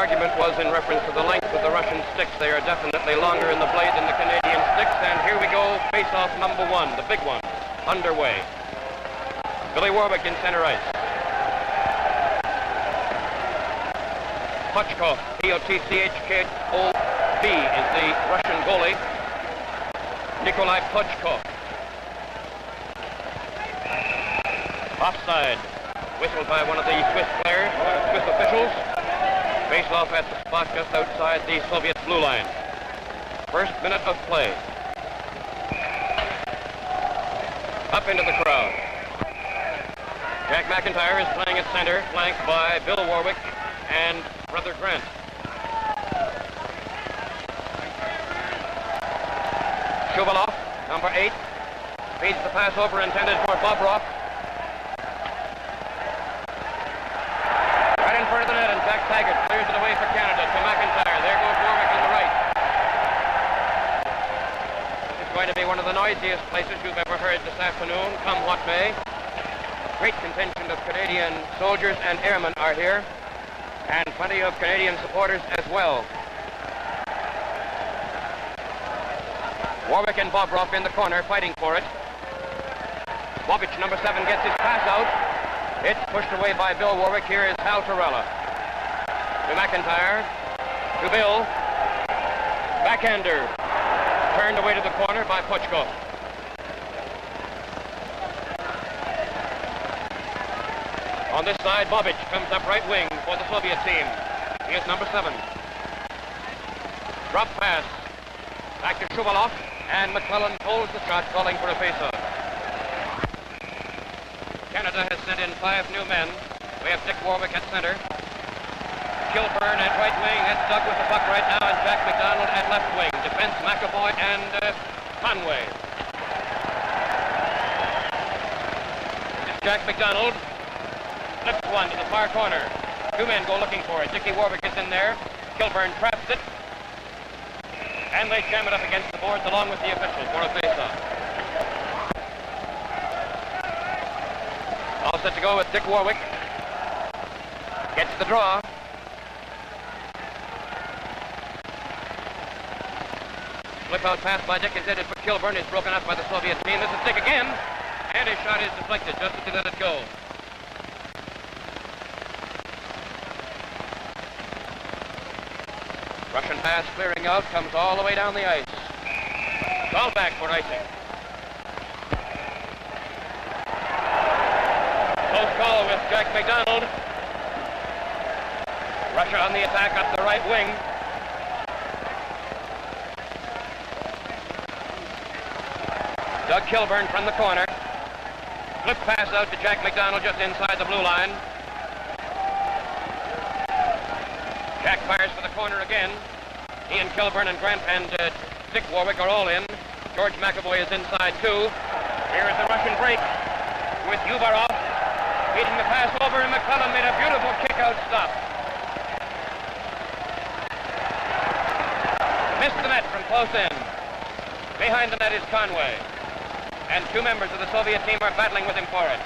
argument was in reference to the length of the Russian sticks. They are definitely longer in the blade than the Canadian sticks. And here we go, face-off number one, the big one, underway. Billy Warwick in center ice. Pochkov, P-O-T-C-H-K-O-V is the Russian goalie. Nikolai Pochkov. Offside. Whistled by one of the Swiss players, Swiss officials. Face off at the spot just outside the Soviet blue line. First minute of play. Up into the crowd. Jack McIntyre is playing at center, flanked by Bill Warwick and Brother Grant. Shuvalov, number 8, feeds the pass over intended for Bobrov. Right in front of the net, and Jack Taggart clears it away for Canada to McIntyre. There goes Warwick on the right. This is going to be one of the noisiest places you've ever heard this afternoon, come what may. Great contingent of Canadian soldiers and airmen are here, and plenty of Canadian supporters as well. Warwick and Bobrov in the corner fighting for it. Bobic, number 7, gets his pass out. It's pushed away by Bill Warwick. Here is Hal Torella. To McIntyre. To Bill. Backhander. Turned away to the corner by Pochkov. On this side, Bobic comes up right wing for the Soviet team. He is number 7. Drop pass. Back to Shuvalov, and McClellan holds the shot, calling for a face-off. Canada has sent in 5 new men. We have Dick Warwick at center. Kilburn at right wing. That's Doug with the puck right now, and Jack McDonald at left wing. Defense McAvoy and Conway. It's Jack McDonald. Flips one to the far corner. 2 men go looking for it. Dickie Warwick is in there. Kilburn traps it. And they jam it up against the boards along with the officials for a face-off. All set to go with Dick Warwick. Gets the draw. Flip out pass by Dick is headed for Kilburn. Is broken up by the Soviet team. This is Dick again. And his shot is deflected just as he let it go. Russian pass clearing out, comes all the way down the ice. Call back for icing. Close call with Jack McDonald. Russia on the attack up the right wing. Doug Kilburn from the corner. Flip pass out to Jack McDonald just inside the blue line. Jack fires for the corner again. He and Kilburn and Grant and Dick Warwick are all in. George McAvoy is inside too. Here is the Russian break with Uvarov feeding the pass over, and McClellan made a beautiful kick-out stop. Missed the net from close in. Behind the net is Conway. And 2 members of the Soviet team are battling with him for it.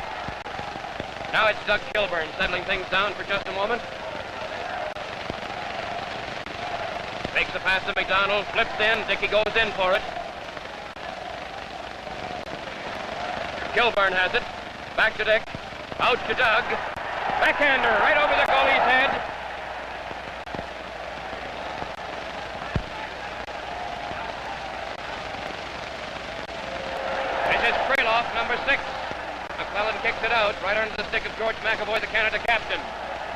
Now it's Doug Kilburn settling things down for just a moment. Takes the pass to McDonald, flips in, Dickey goes in for it. Kilburn has it, back to Dick, out to Doug. Backhander right over the goalie's head. This is Krylov, number 6. McClellan kicks it out, right under the stick of George McAvoy, the Canada captain.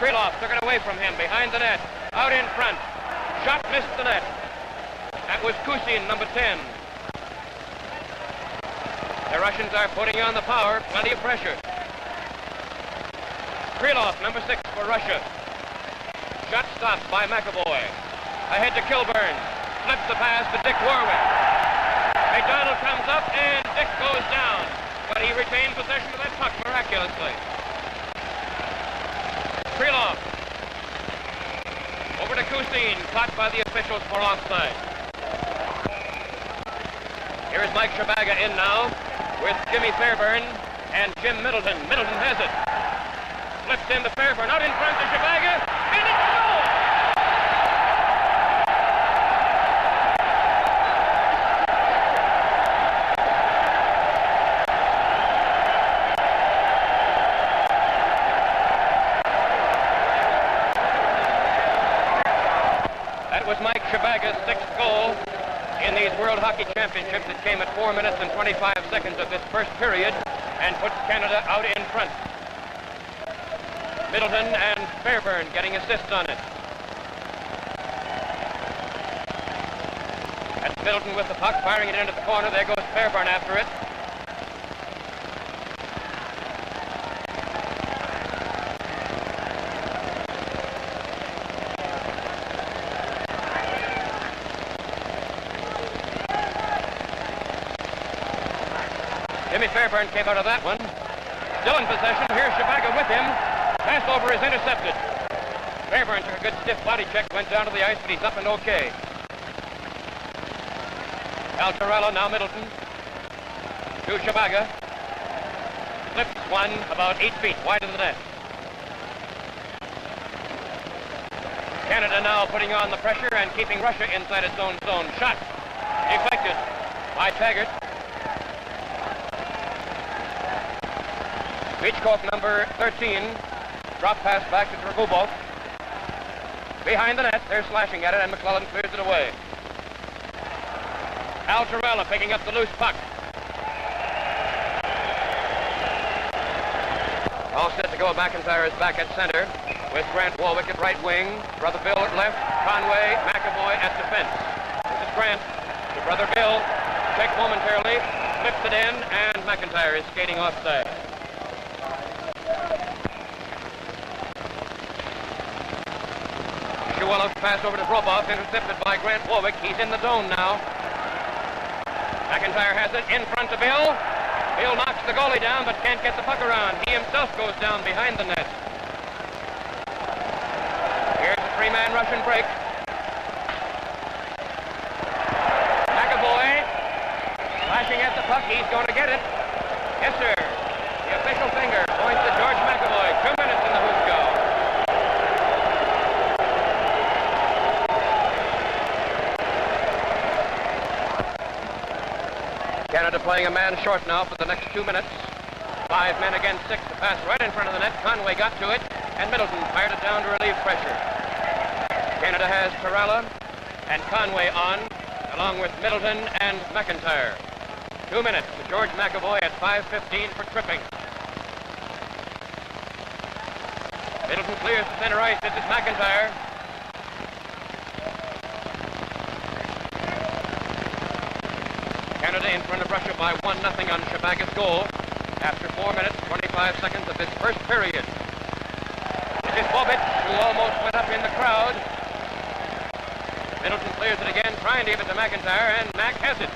Krylov took it away from him, behind the net, out in front. Shot missed the net. That was Kusin, number 10. The Russians are putting on the power, plenty of pressure. Krylov, number 6 for Russia. Shot stopped by McAvoy. Ahead to Kilburn. Flips the pass to Dick Warwick. McDonald comes up and Dick goes down. But he retained possession of that puck miraculously. Krylov. Over to Kusin, caught by the officials for offside. Here is Mike Shabaga in now with Jimmy Fairburn and Jim Middleton. Middleton has it. Flips in to Fairburn, out in front to Shabaga, and it's a goal! was Mike Shabaga's sixth goal in these World Hockey Championships. It came at 4 minutes and 25 seconds of this first period and puts Canada out in front. Middleton and Fairburn getting assists on it. That's Middleton with the puck, firing it into the corner. There goes Fairburn after it. Jimmy Fairburn came out of that one. Still in possession. Here's Shabaga with him. Pass over is intercepted. Fairburn took a good stiff body check, went down to the ice, but he's up and okay. Altarella, now Middleton. To Shabaga. Flips one about 8 feet wide of the net. Canada now putting on the pressure and keeping Russia inside its own zone. Shot deflected by Taggart. Beachcock number 13. Drop pass back to Dragubov. Behind the net, they're slashing at it, and McClellan clears it away. Altarella picking up the loose puck. All set to go. McIntyre is back at center with Grant Warwick at right wing. Brother Bill at left. Conway, McAvoy at defense. This is Grant to Brother Bill. Check momentarily. Flips it in, and McIntyre is skating offside. Shuwellow's pass over to Broboff, intercepted by Grant Warwick. He's in the zone now. McIntyre has it in front to Bill. Bill knocks the goalie down, but can't get the puck around. He himself goes down behind the net. Here's a three-man Russian break. McAvoy flashing at the puck. He's going to get it. Yes, sir. The official finger points to George McAvoy. 2 minutes in the Husko. Canada playing a man short now for the next 2 minutes. 5 men against 6. The pass right in front of the net. Conway got to it, and Middleton fired it down to relieve pressure. Canada has Perella and Conway on, along with Middleton and McIntyre. 2 minutes to George McAvoy at 5:15 for tripping. Middleton clears the center ice. This is McIntyre. Canada in front of Russia by 1-0 on Shabaga's goal after 4 minutes, 25 seconds of this first period. This is Bobic, who almost went up in the crowd. Middleton clears it again, trying to give it to McIntyre, and Mac has it.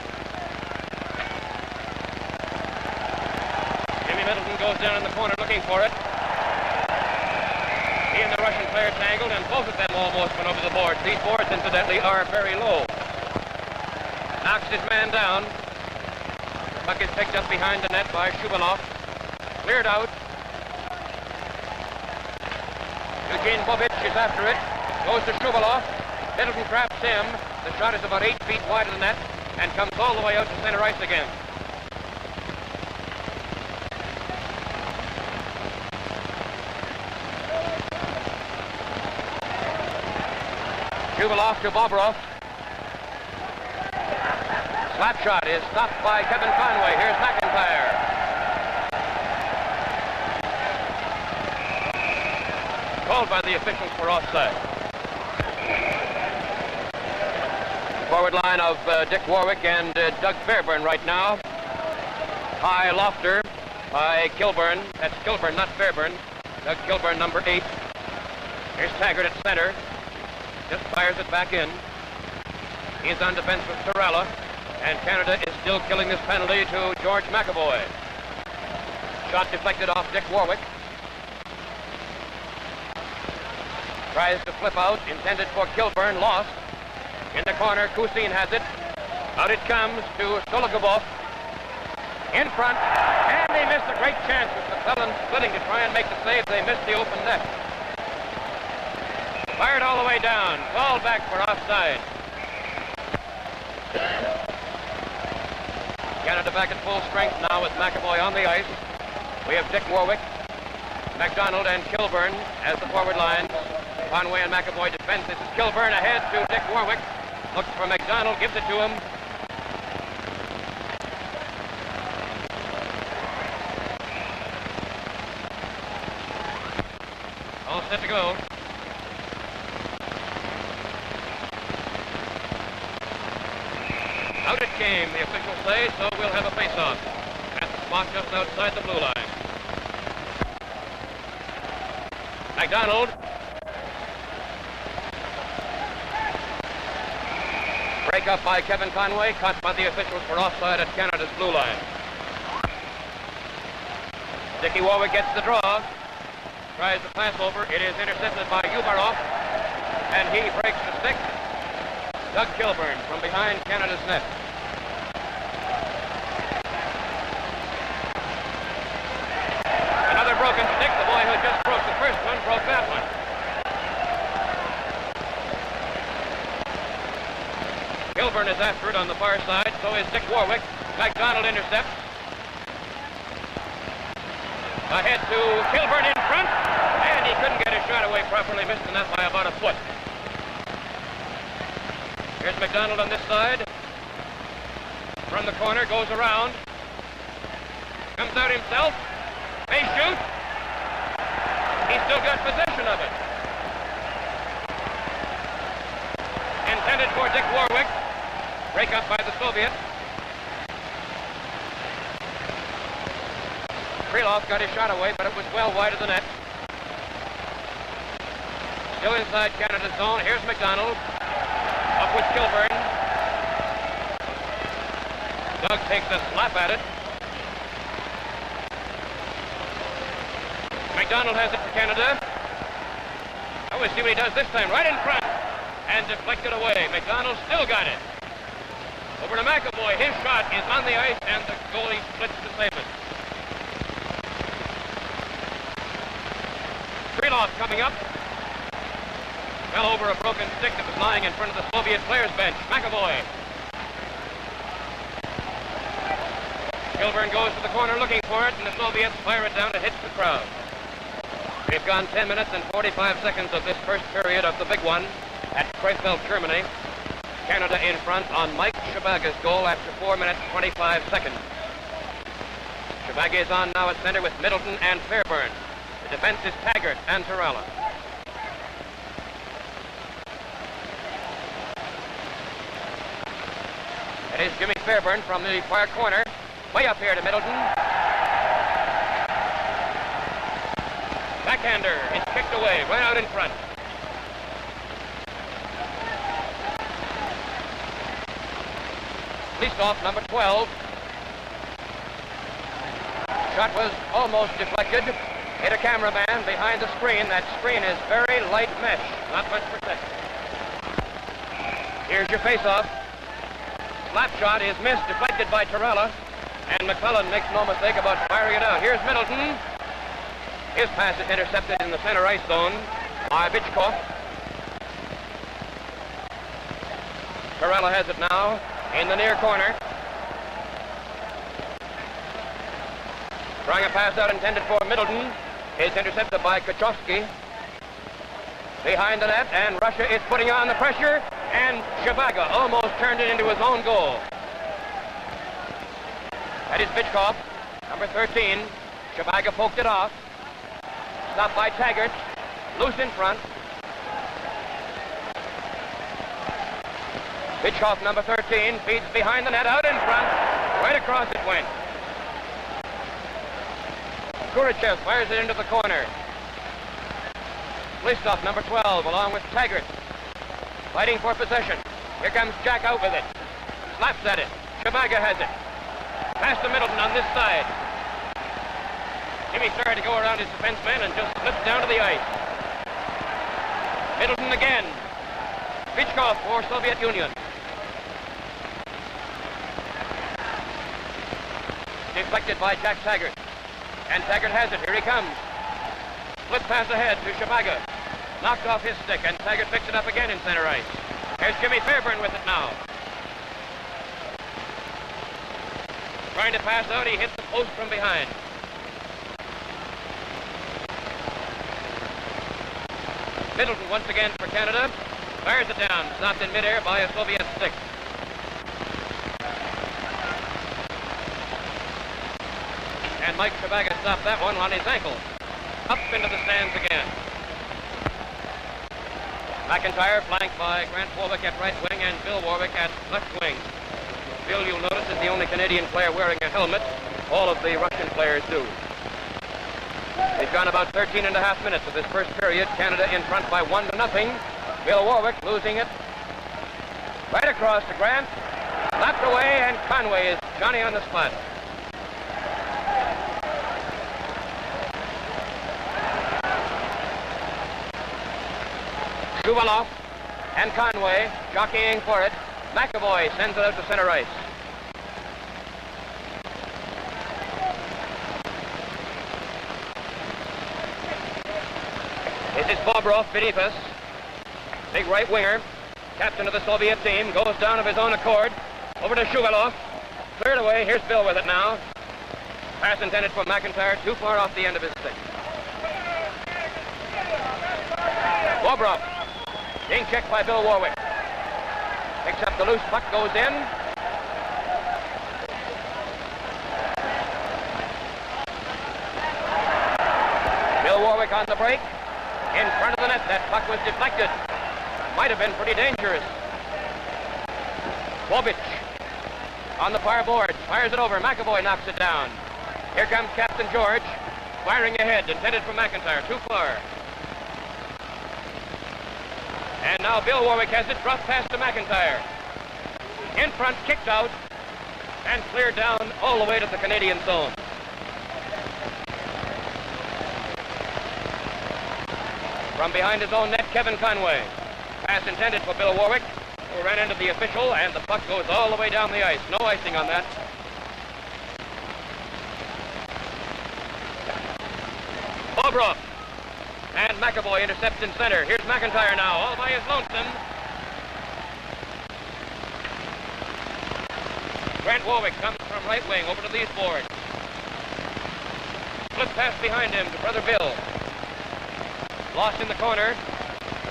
Jimmy Middleton goes down in the corner looking for it. He and the Russian player tangled, and both of them almost went over the boards. These boards, incidentally, are very low. Knocks his man down. The puck is picked up behind the net by Shubaloff. Cleared out. Eugene Bobic is after it. Goes to Shubaloff. Middleton traps him. The shot is about 8 feet wide of the net and comes all the way out to center ice again. Shubaloff to Bobrov. Slap shot is stopped by Kevin Conway. Here's McIntyre. Called by the officials for offside. Forward line of Dick Warwick and Doug Fairburn right now. High lofter by Kilburn. That's Kilburn, not Fairburn. Doug Kilburn, number 8. Here's Taggart at center. Just fires it back in. He's on defense with Torella. And Canada is still killing this penalty to George McAvoy. Shot deflected off Dick Warwick. Tries to flip out, intended for Kilburn, lost. In the corner, Kusin has it. Out it comes to Stologubov. In front, and they missed a great chance with McClellan splitting to try and make the save. They missed the open net. Fired all the way down, called back for offside. Canada back at full strength now with McAvoy on the ice. We have Dick Warwick, MacDonald, and Kilburn as the forward line. Conway and McAvoy defense. This is Kilburn ahead to Dick Warwick. Looks for McDonald, gives it to him. All set to go. Out it came, the officials say, so we'll have a face-off at the spot just outside the blue line. McDonald. Break up by Kevin Conway, caught by the officials for offside at Canada's blue line. Dickie Warwick gets the draw. Tries the pass over. It is intercepted by Ubaroff, and he breaks the stick. Doug Kilburn from behind Canada's net. Another broken stick. The boy who just broke the first one broke that one. Kilburn is after it on the far side. So is Dick Warwick. McDonald intercepts. Ahead to Kilburn in front. And he couldn't get his shot away properly. Missed the net by about a foot. Here's McDonald on this side. From the corner, goes around. Comes out himself. May shoot. He's still got possession of it. Intended for Dick Warwick. Break up by the Soviet. Krylov got his shot away, but it was well wide of the net. Still inside Canada's zone. Here's McDonald. Up with Kilburn. Doug takes a slap at it. McDonald has it for Canada. Oh, we'll see what he does this time. Right in front. And deflected away. McDonald still got it. Over to McAvoy. His shot is on the ice, and the goalie splits to save it. Krylov coming up. Fell over a broken stick that was lying in front of the Soviet players' bench. McAvoy. Kilburn goes to the corner looking for it, and the Soviets fire it down to hit the crowd. We've gone 10 minutes and 45 seconds of this first period of the big one at Krefeld, Germany. Canada in front on Mike Shabaga's goal after 4 minutes 25 seconds. Shabaga is on now at center with Middleton and Fairburn. The defense is Taggart and Torella. It is Jimmy Fairburn from the far corner. Way up here to Middleton. Backhander. It's kicked away, right out in front. Leastoff, number 12. Shot was almost deflected. Hit a cameraman behind the screen. That screen is very light mesh, not much protection. Here's your face-off. Slap shot is missed, deflected by Torella. And McClellan makes no mistake about firing it out. Here's Middleton. His pass is intercepted in the center ice zone by Bichkov. Torella has it now in the near corner. Trying a pass out intended for Middleton. Is intercepted by Kachowski. Behind the net, and Russia is putting on the pressure, and Shabaga almost turned it into his own goal. That is Bichkov, number 13. Shabaga poked it off. Stopped by Taggart. Loose in front. Bichkov, number 13, feeds behind the net, out in front. Right across it went. Kurichev fires it into the corner. Listoff, number 12, along with Taggart. Fighting for possession. Here comes Jack out with it. Slaps at it. Shabaga has it. Pass to Middleton on this side. Jimmy started to go around his defenseman and just slipped down to the ice. Middleton again. Bichkov for Soviet Union. Deflected by Jack Taggart. And Taggart has it. Here he comes. Split pass ahead to Shabaga. Knocked off his stick, and Taggart picks it up again in center ice. Here's Jimmy Fairburn with it now. Trying to pass out, he hits the post from behind. Middleton once again for Canada. Fires it down. Stopped in midair by a Soviet stick. And Mike Shabaga stopped that one on his ankle. Up into the stands again. McIntyre flanked by Grant Warwick at right wing and Bill Warwick at left wing. Bill, you'll notice, is the only Canadian player wearing a helmet. All of the Russian players do. They've gone about 13 and a half minutes of this first period. Canada in front by 1-0. Bill Warwick losing it. Right across to Grant. Lapped away, and Conway is Johnny on the spot. Shuvaloff and Conway jockeying for it. McAvoy sends it out to center ice. This is Bobrov beneath us. Big right winger, captain of the Soviet team, goes down of his own accord. Over to Shuvaloff. Cleared away. Here's Bill with it now. Pass intended for McIntyre, too far off the end of his stick. Bobrov being checked by Bill Warwick. Picks up the loose puck, goes in. Bill Warwick on the break. In front of the net, that puck was deflected. Might have been pretty dangerous. Bobich on the far board, fires it over. McAvoy knocks it down. Here comes Captain George, firing ahead, intended for McIntyre, too far. And now Bill Warwick has it, dropped past to McIntyre. In front, kicked out, and cleared down all the way to the Canadian zone. From behind his own net, Kevin Conway. Pass intended for Bill Warwick, who ran into the official, and the puck goes all the way down the ice. No icing on that. Bobrov. And McAvoy intercepts in center. Here's McIntyre now, all by his lonesome. Grant Warwick comes from right wing over to these boards. Flip pass behind him to brother Bill. Lost in the corner.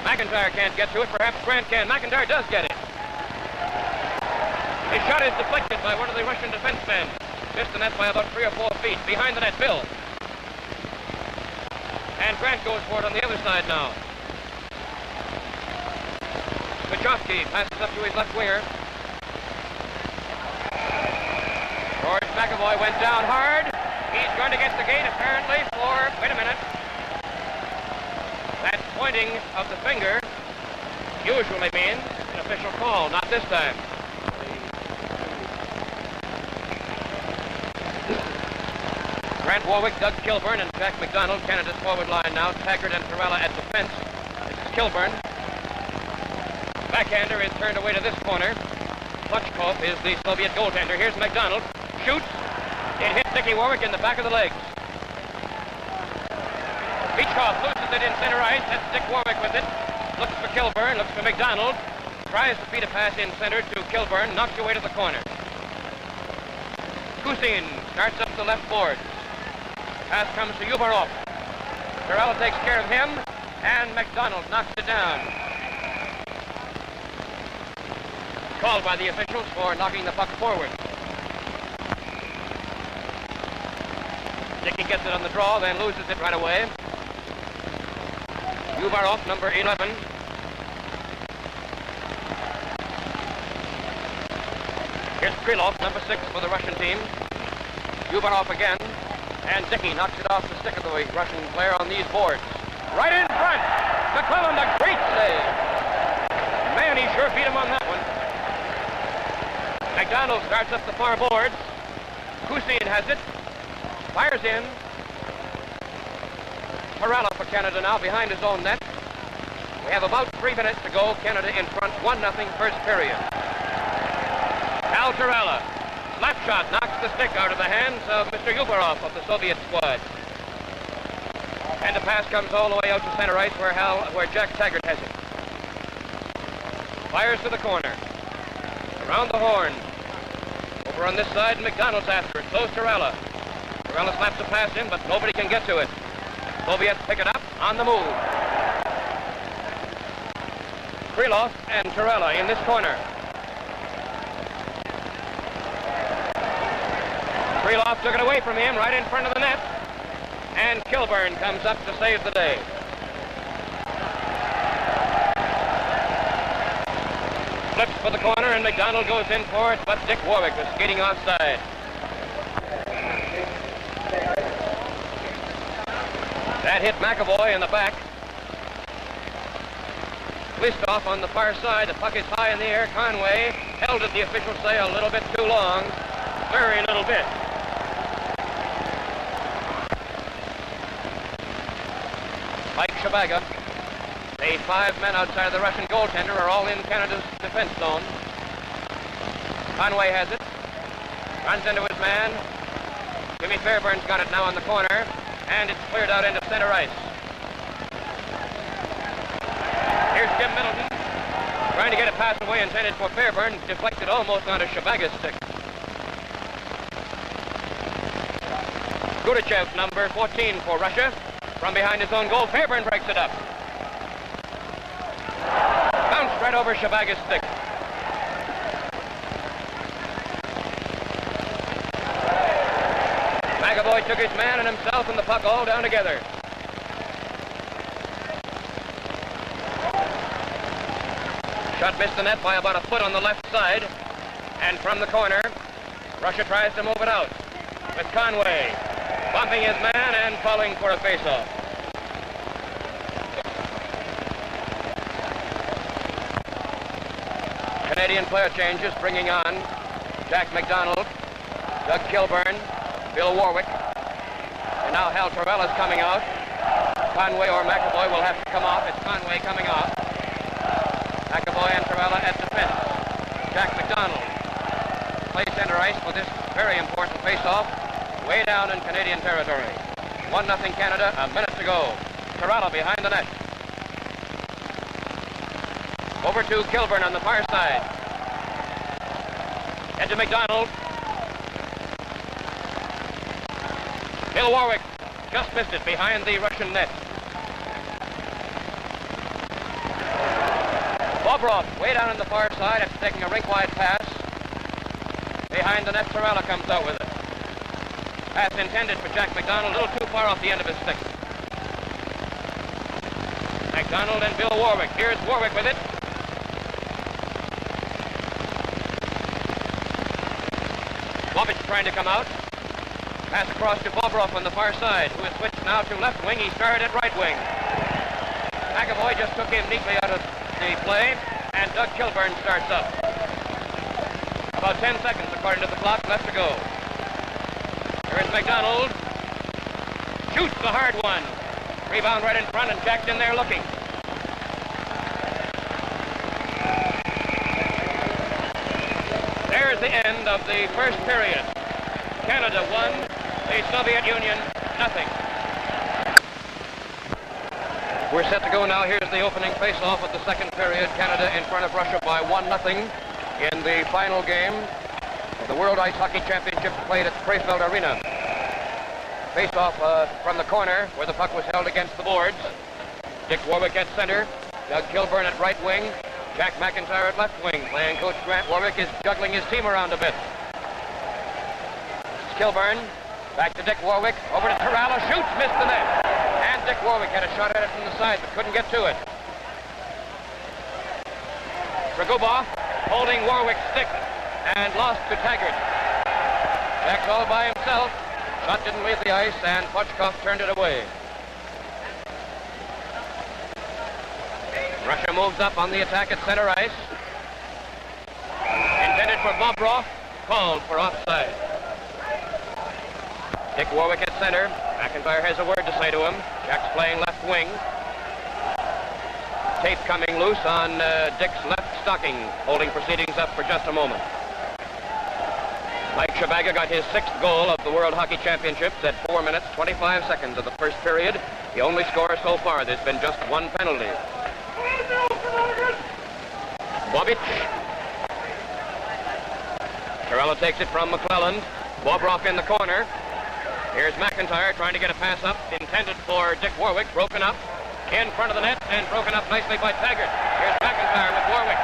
McIntyre can't get to it. Perhaps Grant can. McIntyre does get it. His shot is deflected by one of the Russian defensemen. Missed the net by about 3 or 4 feet. Behind the net, Bill. And Grant goes for it on the other side now. Switchowski passes up to his left winger. George McAvoy went down hard. He's going to get the gate apparently for, wait a minute. That pointing of the finger usually means an official call, not this time. Grant Warwick, Doug Kilburn, and Jack McDonald, Canada's forward line now. Taggart and Perella at defense. This is Kilburn. Backhander is turned away to this corner. Klutchkov is the Soviet goaltender. Here's McDonald. Shoots. It hit Dickie Warwick in the back of the legs. Beachcroft loses it in center ice. That's Dick Warwick with it. Looks for Kilburn, looks for McDonald. Tries to feed a pass in center to Kilburn. Knocks away to the corner. Kusin starts up the left board. Pass comes to Ubarov. Perella takes care of him, and McDonald knocks it down. Called by the officials for knocking the puck forward. Dickey gets it on the draw, then loses it right away. Ubarov, number 11. Here's Krylov, number 6 for the Russian team. Ubarov again. And Dickey knocks it off the stick of the Russian player on these boards. Right in front. McClellan, a great save. Man, he sure beat him on that one. McDonald starts up the far boards. Kusin has it. Fires in. Perella for Canada now behind his own net. We have about 3 minutes to go. Canada in front, 1-0 first period. Al Perella. Slap shot knocks the stick out of the hands of Mr. Ubarov of the Soviet squad. And the pass comes all the way out to center ice where Jack Taggart has it. Fires to the corner. Around the horn. Over on this side, McDonald's after it. Close to Perella. Perella slaps a pass in, but nobody can get to it. Soviets pick it up on the move. Krylov and Torella in this corner. Krylov took it away from him right in front of the net. And Kilburn comes up to save the day. Flips for the corner and McDonald goes in for it, but Dick Warwick was skating offside. That hit McAvoy in the back. Listoff on the far side. The puck is high in the air. Conway held it, the officials say, a little bit too long. Very little bit. Mike Shabaga. The 5 men outside of the Russian goaltender are all in Canada's defense zone. Conway has it. Runs into his man. Jimmy Fairbairn's got it now in the corner. And it's cleared out into center ice. Here's Jim Middleton. Trying to get a pass away intended for Fairbairn. Deflected almost onto Shabaga's stick. Gudachev, number 14 for Russia. From behind his own goal, Fairbairn breaks it up. Bounced right over Shabaga's stick. McAvoy took his man and himself and the puck all down together. Shot missed the net by about a foot on the left side. And from the corner, Russia tries to move it out with Conway bumping his man and falling for a face-off. Canadian player changes, bringing on Jack McDonald, Doug Kilburn, Bill Warwick, and now Hal Torella is coming out. Conway or McAvoy will have to come off. It's Conway coming off. McAvoy and Torella at defense. Jack McDonald plays center ice for this very important face-off way down in Canadian territory. 1-0 Canada, a minute to go. Torella behind the net. Over to Kilburn on the far side. Head to McDonald. Bill Warwick just missed it behind the Russian net. Bobrov way down on the far side after taking a rink-wide pass. Behind the net, Torella comes out with it. Pass intended for Jack McDonald, a little too far off the end of his stick. McDonald and Bill Warwick. Here's Warwick with it. Bobic trying to come out. Pass across to Bobrov on the far side, who has switched now to left wing. He started at right wing. McAvoy just took him neatly out of the play, and Doug Kilburn starts up. About 10 seconds, according to the clock, left to go. Here's McDonald. Shoots the hard one. Rebound right in front and jacked in there looking. There's the end of the first period. Canada won, the Soviet Union nothing. We're set to go now. Here's the opening face-off of the second period. Canada in front of Russia by 1-0 in the final game of the World Ice Hockey Championship played at Krefeld Arena. Face-off from the corner where the puck was held against the boards. Dick Warwick at center. Doug Kilburn at right wing. Jack McIntyre at left wing. Playing coach Grant Warwick is juggling his team around a bit. Kilburn, back to Dick Warwick, over to Torella, shoots, missed the net. And Dick Warwick had a shot at it from the side, but couldn't get to it. Dragubov holding Warwick's stick and lost to Taggart. Jack's all by himself. Shot didn't leave the ice, and Pochkov turned it away. Russia moves up on the attack at center ice. Intended for Bobrov, called for offside. Dick Warwick at center. McIntyre has a word to say to him. Jack's playing left wing. Tape coming loose on Dick's left stocking, holding proceedings up for just a moment. Mike Shabaga got his 6th goal of the World Hockey Championships at 4 minutes, 25 seconds of the first period. The only score so far. There's been just one penalty. Bobic. Torella takes it from McClelland. Bobrov in the corner. Here's McIntyre trying to get a pass up, intended for Dick Warwick, broken up in front of the net and broken up nicely by Taggart. Here's McIntyre. McIntyre with Warwick.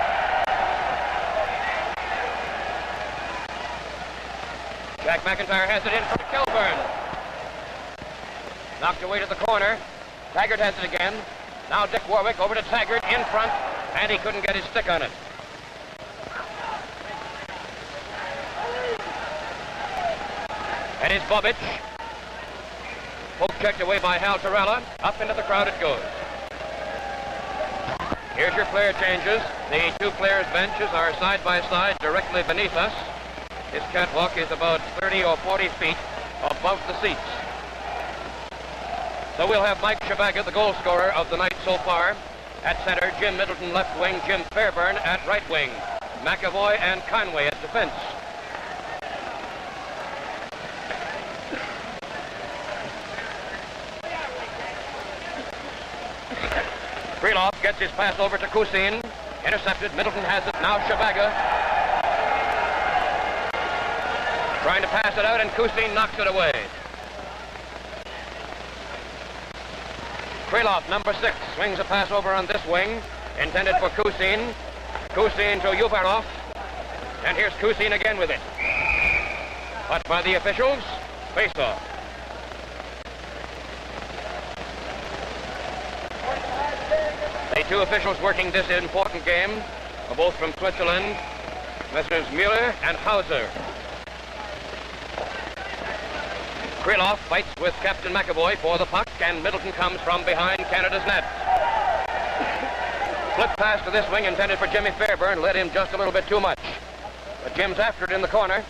Jack McIntyre has it in from Kilburn. Knocked away to the corner. Taggart has it again. Now Dick Warwick over to Taggart in front, and he couldn't get his stick on it. And is Bobic. Poke checked away by Hal Torella. Up into the crowd it goes. Here's your player changes. The two players' benches are side by side directly beneath us. This catwalk is about 30 or 40 feet above the seats. So we'll have Mike Shabaga, the goal scorer of the night so far, at center, Jim Middleton left wing, Jim Fairburn at right wing, McAvoy and Conway at defense. Krylov gets his pass over to Kusin. Intercepted. Middleton has it. Now Shabaga. Trying to pass it out, and Kusin knocks it away. Krylov, number 6, swings a pass over on this wing, intended for Kusin. Kusin to Uvarov. And here's Kusin again with it. But by the officials, face-off. The two officials working this important game are both from Switzerland, Messrs. Mueller and Hauser. Krylov fights with Captain McAvoy for the puck, and Middleton comes from behind Canada's net. Flip pass to this wing intended for Jimmy Fairburn, led him just a little bit too much. But Jim's after it in the corner.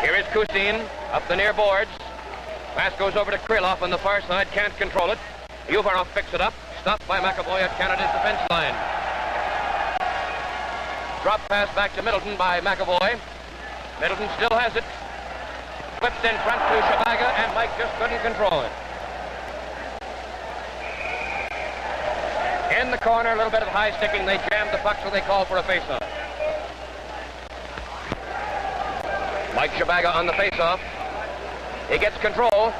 Here is Kusin up the near boards. Pass goes over to Krylov on the far side, can't control it. Uvarov picks it up, stopped by McAvoy at Canada's defense line. Drop pass back to Middleton by McAvoy. Middleton still has it. Flips in front to Shabaga, and Mike just couldn't control it. In the corner, a little bit of high sticking. They jammed the puck, so they call for a face-off. Mike Shabaga on the face-off. He gets control.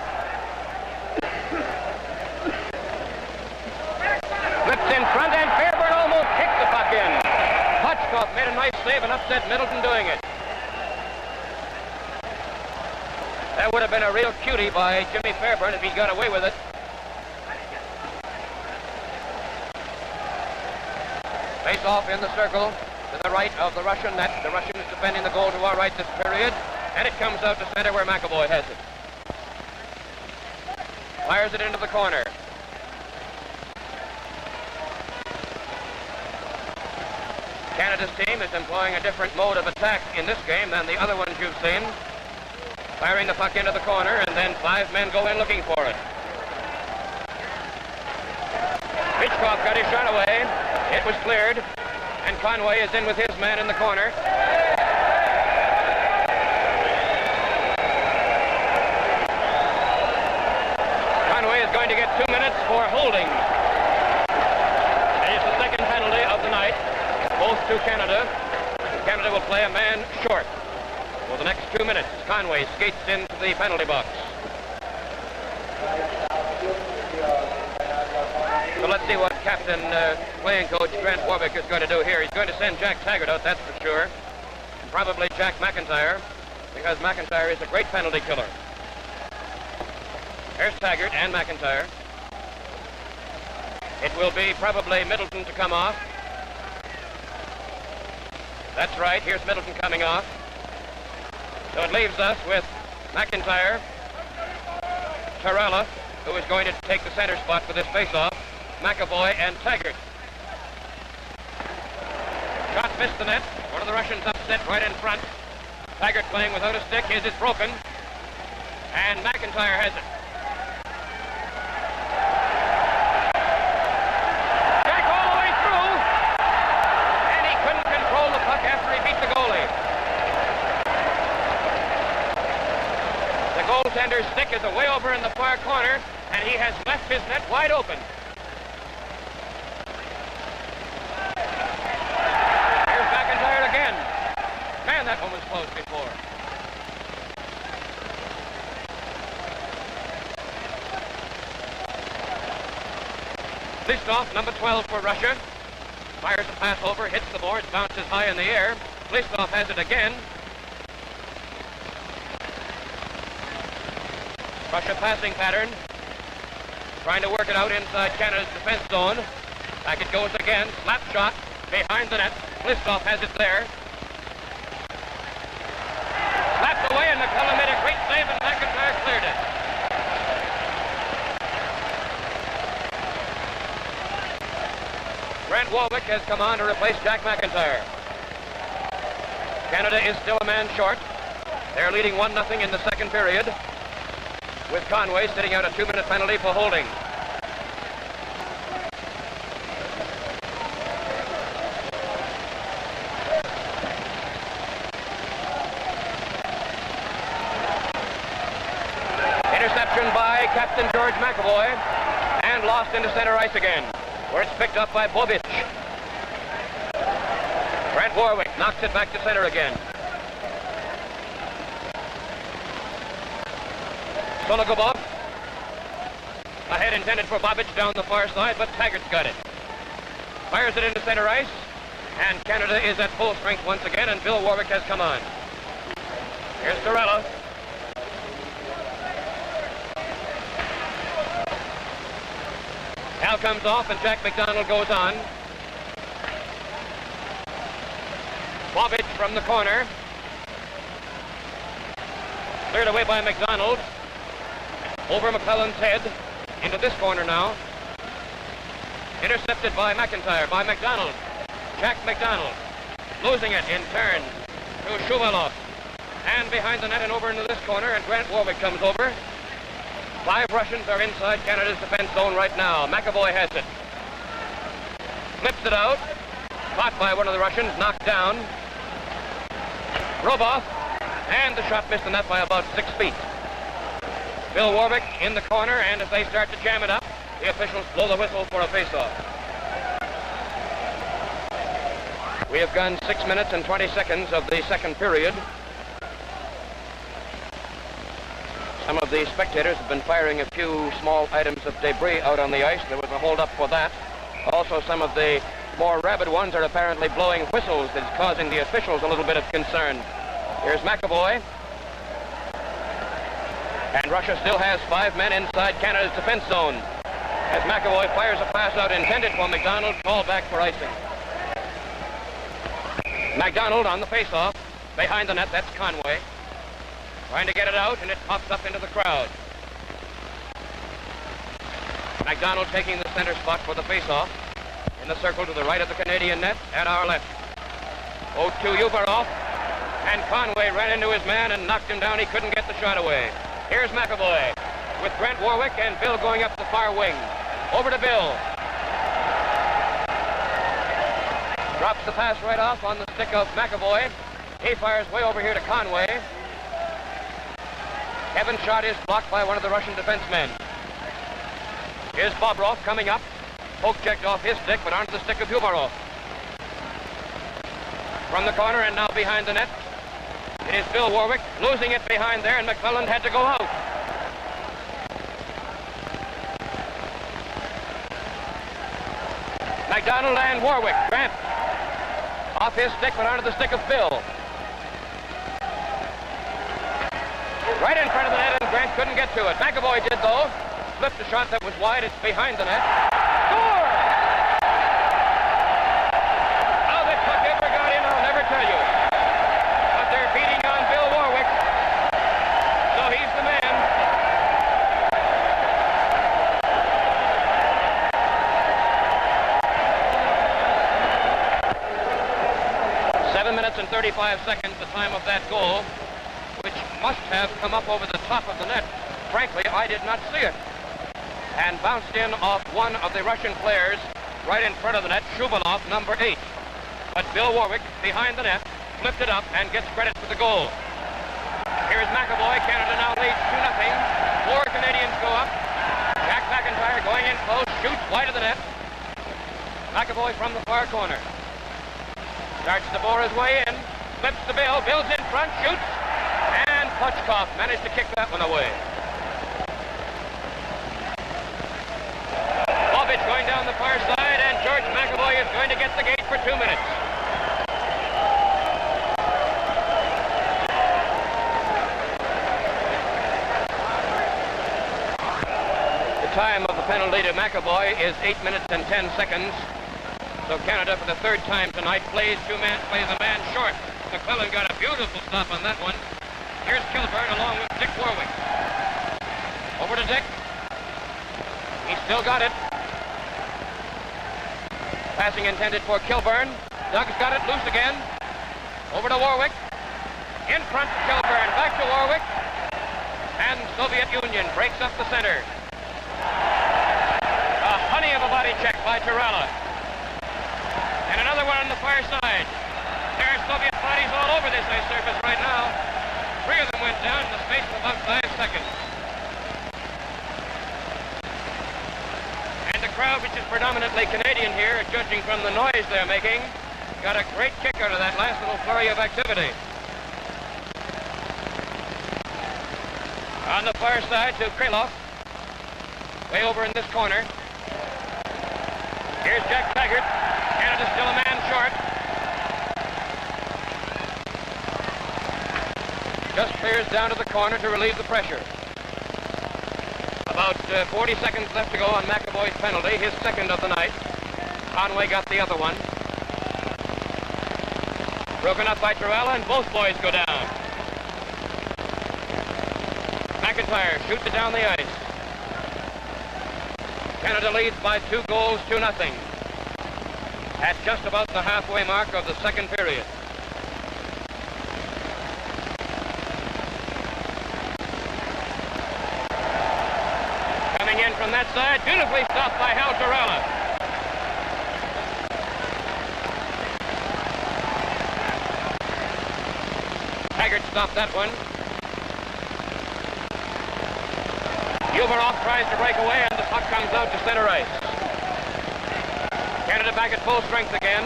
Flips in front, and Fairburn almost kicked the puck in. Hotchkoff made a nice save and upset Middleton doing it. That would have been a real cutie by Jimmy Fairburn if he got away with it. Face off in the circle to the right of the Russian net. The Russian is defending the goal to our right this period, and it comes out to center where McAvoy has it. Fires it into the corner. Canada's team is employing a different mode of attack in this game than the other ones you've seen. Firing the puck into the corner, and then 5 men go in looking for it. Hitchcock got his shot away. It was cleared, and Conway is in with his man in the corner. Conway is going to get 2 minutes for holding. It is the second penalty of the night, both to Canada. Canada will play a man short for the next 2 minutes. Conway skates into the penalty box. So let's see what captain, playing coach Grant Warwick is going to do here. He's going to send Jack Taggart out, that's for sure. And probably Jack McIntyre, because McIntyre is a great penalty killer. Here's Taggart and McIntyre. It will be probably Middleton to come off. That's right, here's Middleton coming off. So it leaves us with McIntyre, Torella, who is going to take the center spot for this face-off, McAvoy and Taggart. Shot missed the net. One of the Russians upset right in front. Taggart playing without a stick. His is broken. And McIntyre has it. Jack all the way through. And he couldn't control the puck after he beat the goalie. The goaltender's stick is away over in the far corner, and he has left his net wide open. Here's McIntyre again. Man, that one was close before. Listov, number 12 for Russia. Fires a pass over, hits the board, bounces high in the air. Listov has it again. Russia passing pattern. Trying to work it out inside Canada's defense zone. Back it goes again. Slap shot behind the net. Listov has it there. Slapped away, and McClellan made a great save, and McIntyre cleared it. Grant Warwick has come on to replace Jack McIntyre. Canada is still a man short. They're leading 1-0 in the second period, with Conway sitting out a 2-minute penalty for holding. Interception by Captain George McAvoy, and lost into center ice again, where it's picked up by Bobic. Grant Warwick knocks it back to center again. Sologubov. Ahead intended for Bobic down the far side, but Taggart's got it. Fires it into center ice, and Canada is at full strength once again, and Bill Warwick has come on. Here's Torella. Hal comes off, and Jack McDonald goes on. Bobic from the corner. Cleared away by McDonald. Over McClellan's head. Into this corner now. Intercepted by McIntyre, by McDonald. Jack McDonald. Losing it in turn to Shuvalov. And behind the net and over into this corner, and Grant Warwick comes over. 5 Russians are inside Canada's defense zone right now. McAvoy has it. Flips it out. Caught by one of the Russians, knocked down. Roboff, and the shot missed the net by about 6 feet. Bill Warwick in the corner, and as they start to jam it up, the officials blow the whistle for a face-off. We have gone 6 minutes and 20 seconds of the second period. Some of the spectators have been firing a few small items of debris out on the ice. There was a hold-up for that. Also, some of the more rabid ones are apparently blowing whistles that's causing the officials a little bit of concern. Here's McAvoy. And Russia still has 5 men inside Canada's defense zone. As McAvoy fires a pass out intended for McDonald, called back for icing. McDonald on the face-off. Behind the net, that's Conway. Trying to get it out, and it pops up into the crowd. McDonald taking the center spot for the face-off. In the circle to the right of the Canadian net, at our left. 0-2 Ubarov, and Conway ran into his man and knocked him down. He couldn't get the shot away. Here's McAvoy, with Grant Warwick and Bill going up the far wing. Over to Bill. Drops the pass right off on the stick of McAvoy. He fires way over here to Conway. Kevin's shot is blocked by one of the Russian defensemen. Here's Bobrov coming up. Poke checked off his stick, but onto the stick of Ubarov. From the corner and now behind the net, it is Bill Warwick losing it behind there, and McClellan had to go out. McDonald and Warwick. Grant off his stick, but onto the stick of Bill. Right in front of the net, and Grant couldn't get to it. McAvoy did, though. Flipped a shot that was wide. It's behind the net. Score! How the puck ever got in, I'll never tell you. But they're beating on Bill Warwick. So he's the man. Seven minutes and 35 seconds, the time of that goal, which must have come up over the top of the net. Frankly, I did not see it. And bounced in off one of the Russian players right in front of the net, Shuvalov, number 8. But Bill Warwick, behind the net, flipped it up and gets credit for the goal. Here's McAvoy. Canada now leads 2-0. 4 Canadians go up. Jack McIntyre going in close, shoots wide of the net. McAvoy from the far corner. Starts to bore his way in. Flips to Bill. Bill's in front, shoots. And Puchkov managed to kick that one away. Going down the far penalty to McAvoy is 8 minutes and 10 seconds. So Canada, for the third time tonight, plays a man short. McClellan got a beautiful stop on that one. Here's Kilburn along with Dick Warwick. Over to Dick. He still got it. Passing intended for Kilburn. Doug's got it loose again. Over to Warwick. In front to Kilburn. Back to Warwick. And Soviet Union breaks up the center. A honey of a body check by Torella. And another one on the far side. There are Soviet bodies all over this ice surface right now. 3 of them went down in the space of about 5 seconds. And the crowd, which is predominantly Canadian here, judging from the noise they're making, got a great kick out of that last little flurry of activity. On the far side to Krylov. Way over in this corner. Here's Jack Taggart. Canada's still a man short. Just clears down to the corner to relieve the pressure. About 40 seconds left to go on McAvoy's penalty, his second of the night. Conway got the other one. Broken up by Torella, and both boys go down. McIntyre shoots it down the ice. Canada leads by 2 goals to nothing at just about the halfway mark of the second period. Coming in from that side, beautifully stopped by Hal Torella. Taggart stopped that one. Uberov tries to break away, and the puck comes out to center ice. Canada back at full strength again.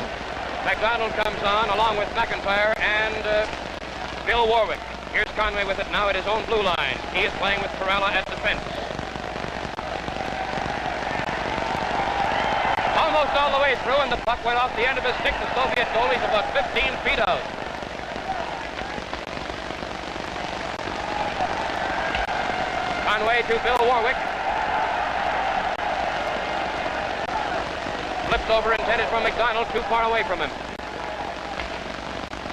McDonald comes on along with McIntyre and Bill Warwick. Here's Conway with it now at his own blue line. He is playing with Torella at defense. Almost all the way through, and the puck went off the end of his stick. The Soviet goalie's about 15 feet out. Conway to Bill Warwick. Flips over intended for McDonald, too far away from him.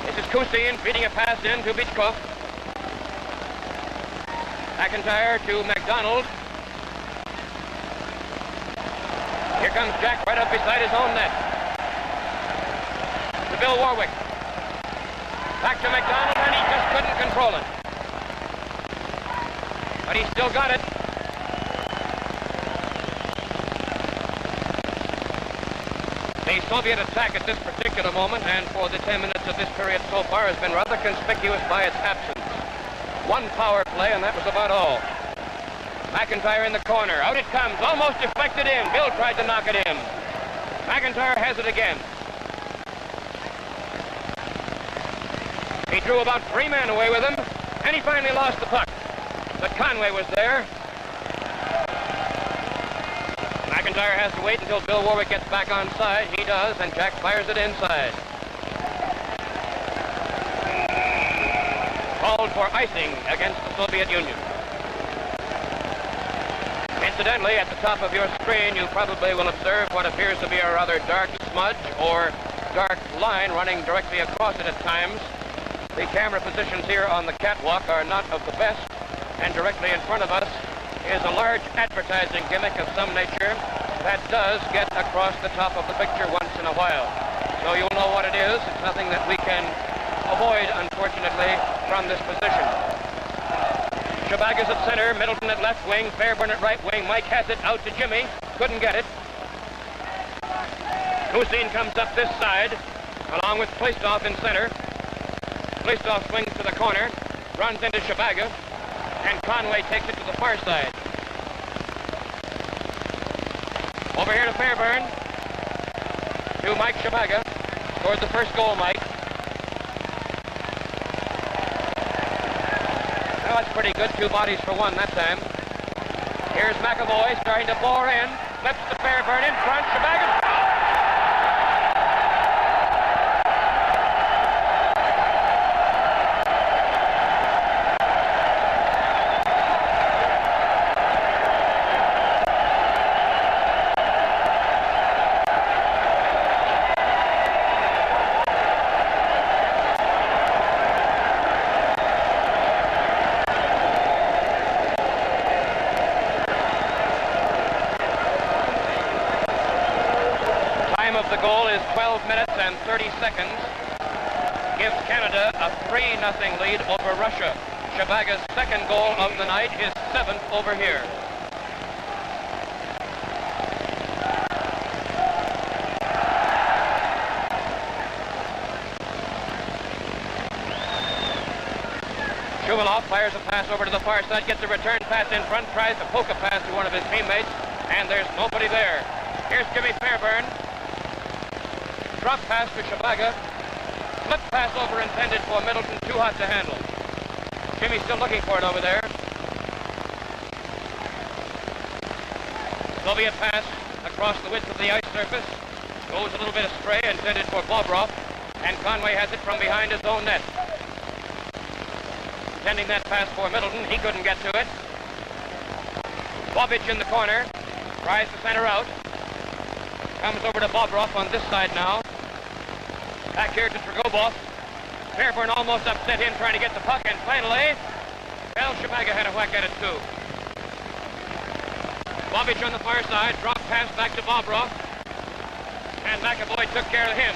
This is Kusin feeding a pass in to Bichkov. McIntyre to McDonald. Here comes Jack right up beside his own net. To Bill Warwick. Back to McDonald, and he just couldn't control it. But he still got it. The Soviet attack at this particular moment, and for the 10 minutes of this period so far, has been rather conspicuous by its absence. 1 power play, and that was about all. McIntyre in the corner. Out it comes, almost deflected in. Bill tried to knock it in. McIntyre has it again. He drew about 3 men away with him, and he finally lost the puck. But Conway was there. McIntyre has to wait until Bill Warwick gets back on side. He does, and Jack fires it inside. Called for icing against the Soviet Union. Incidentally, at the top of your screen, you probably will observe what appears to be a rather dark smudge or dark line running directly across it at times. The camera positions here on the catwalk are not of the best. And directly in front of us is a large advertising gimmick of some nature that does get across the top of the picture once in a while. So you'll know what it is. It's nothing that we can avoid, unfortunately, from this position. Shabaga's at center, Middleton at left wing, Fairburn at right wing. Mike has it out to Jimmy. Couldn't get it. Kusin comes up this side, along with Plistov in center. Plistov swings to the corner, runs into Shabaga. And Conway takes it to the far side. Over here to Fairburn. To Mike Shabaga. Toward the first goal, Mike. Well, that's pretty good. 2 bodies for 1 that time. Here's McAvoy starting to bore in. Flips to Fairburn in front. Shabaga. time of the goal is 12 minutes and 30 seconds. Gives Canada a 3-0 lead over Russia. Shabaga's second goal of the night, his 7th over here. Shuvalov fires a pass over to the far side, gets a return pass in front, tries to poke a pass to one of his teammates, and there's nobody there. Here's Jimmy Fairburn. Drop pass to Shabaga. Flip pass over intended for Middleton, too hot to handle. Jimmy's still looking for it over there. Soviet pass across the width of the ice surface. Goes a little bit astray, intended for Bobrov, and Conway has it from behind his own net. Sending that pass for Middleton, he couldn't get to it. Bobic in the corner, tries to center out. Comes over to Bobrov on this side now. Back here to Tragobov. Fairburn almost upset him trying to get the puck, and finally, well, Shabaga had a whack at it too. Bobic on the far side, drop pass back to Bobrov, and McAvoy took care of him.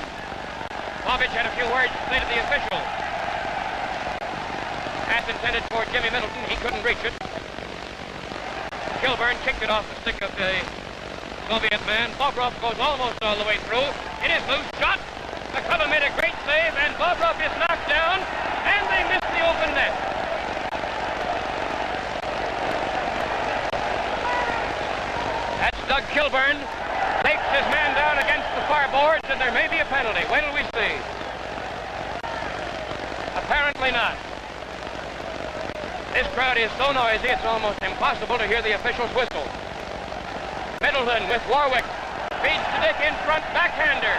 Bobic had a few words to say to the official. Pass intended for Jimmy Middleton, he couldn't reach it. Kilburn kicked it off the stick of the Soviet man. Bobrov goes almost all the way through. It is loose shot. McCullough made a great save, and Bobrov is knocked down, and they missed the open net. That's Doug Kilburn. Takes his man down against the far boards, and there may be a penalty. Wait till we see. Apparently not. This crowd is so noisy, it's almost impossible to hear the official's whistle. Middleton with Warwick. Feeds to Dick in front, backhander.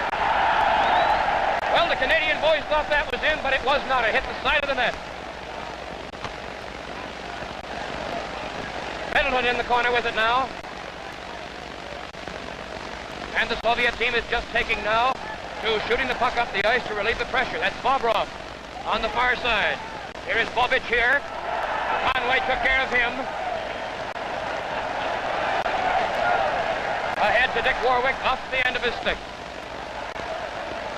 Well, the Canadian boys thought that was in, but it was not. It hit the side of the net. Middleton in the corner with it now. And the Soviet team is just taking now to shooting the puck up the ice to relieve the pressure. That's Bobrov on the far side. Here is Bobic here. Conway took care of him. Ahead to Dick Warwick off the end of his stick.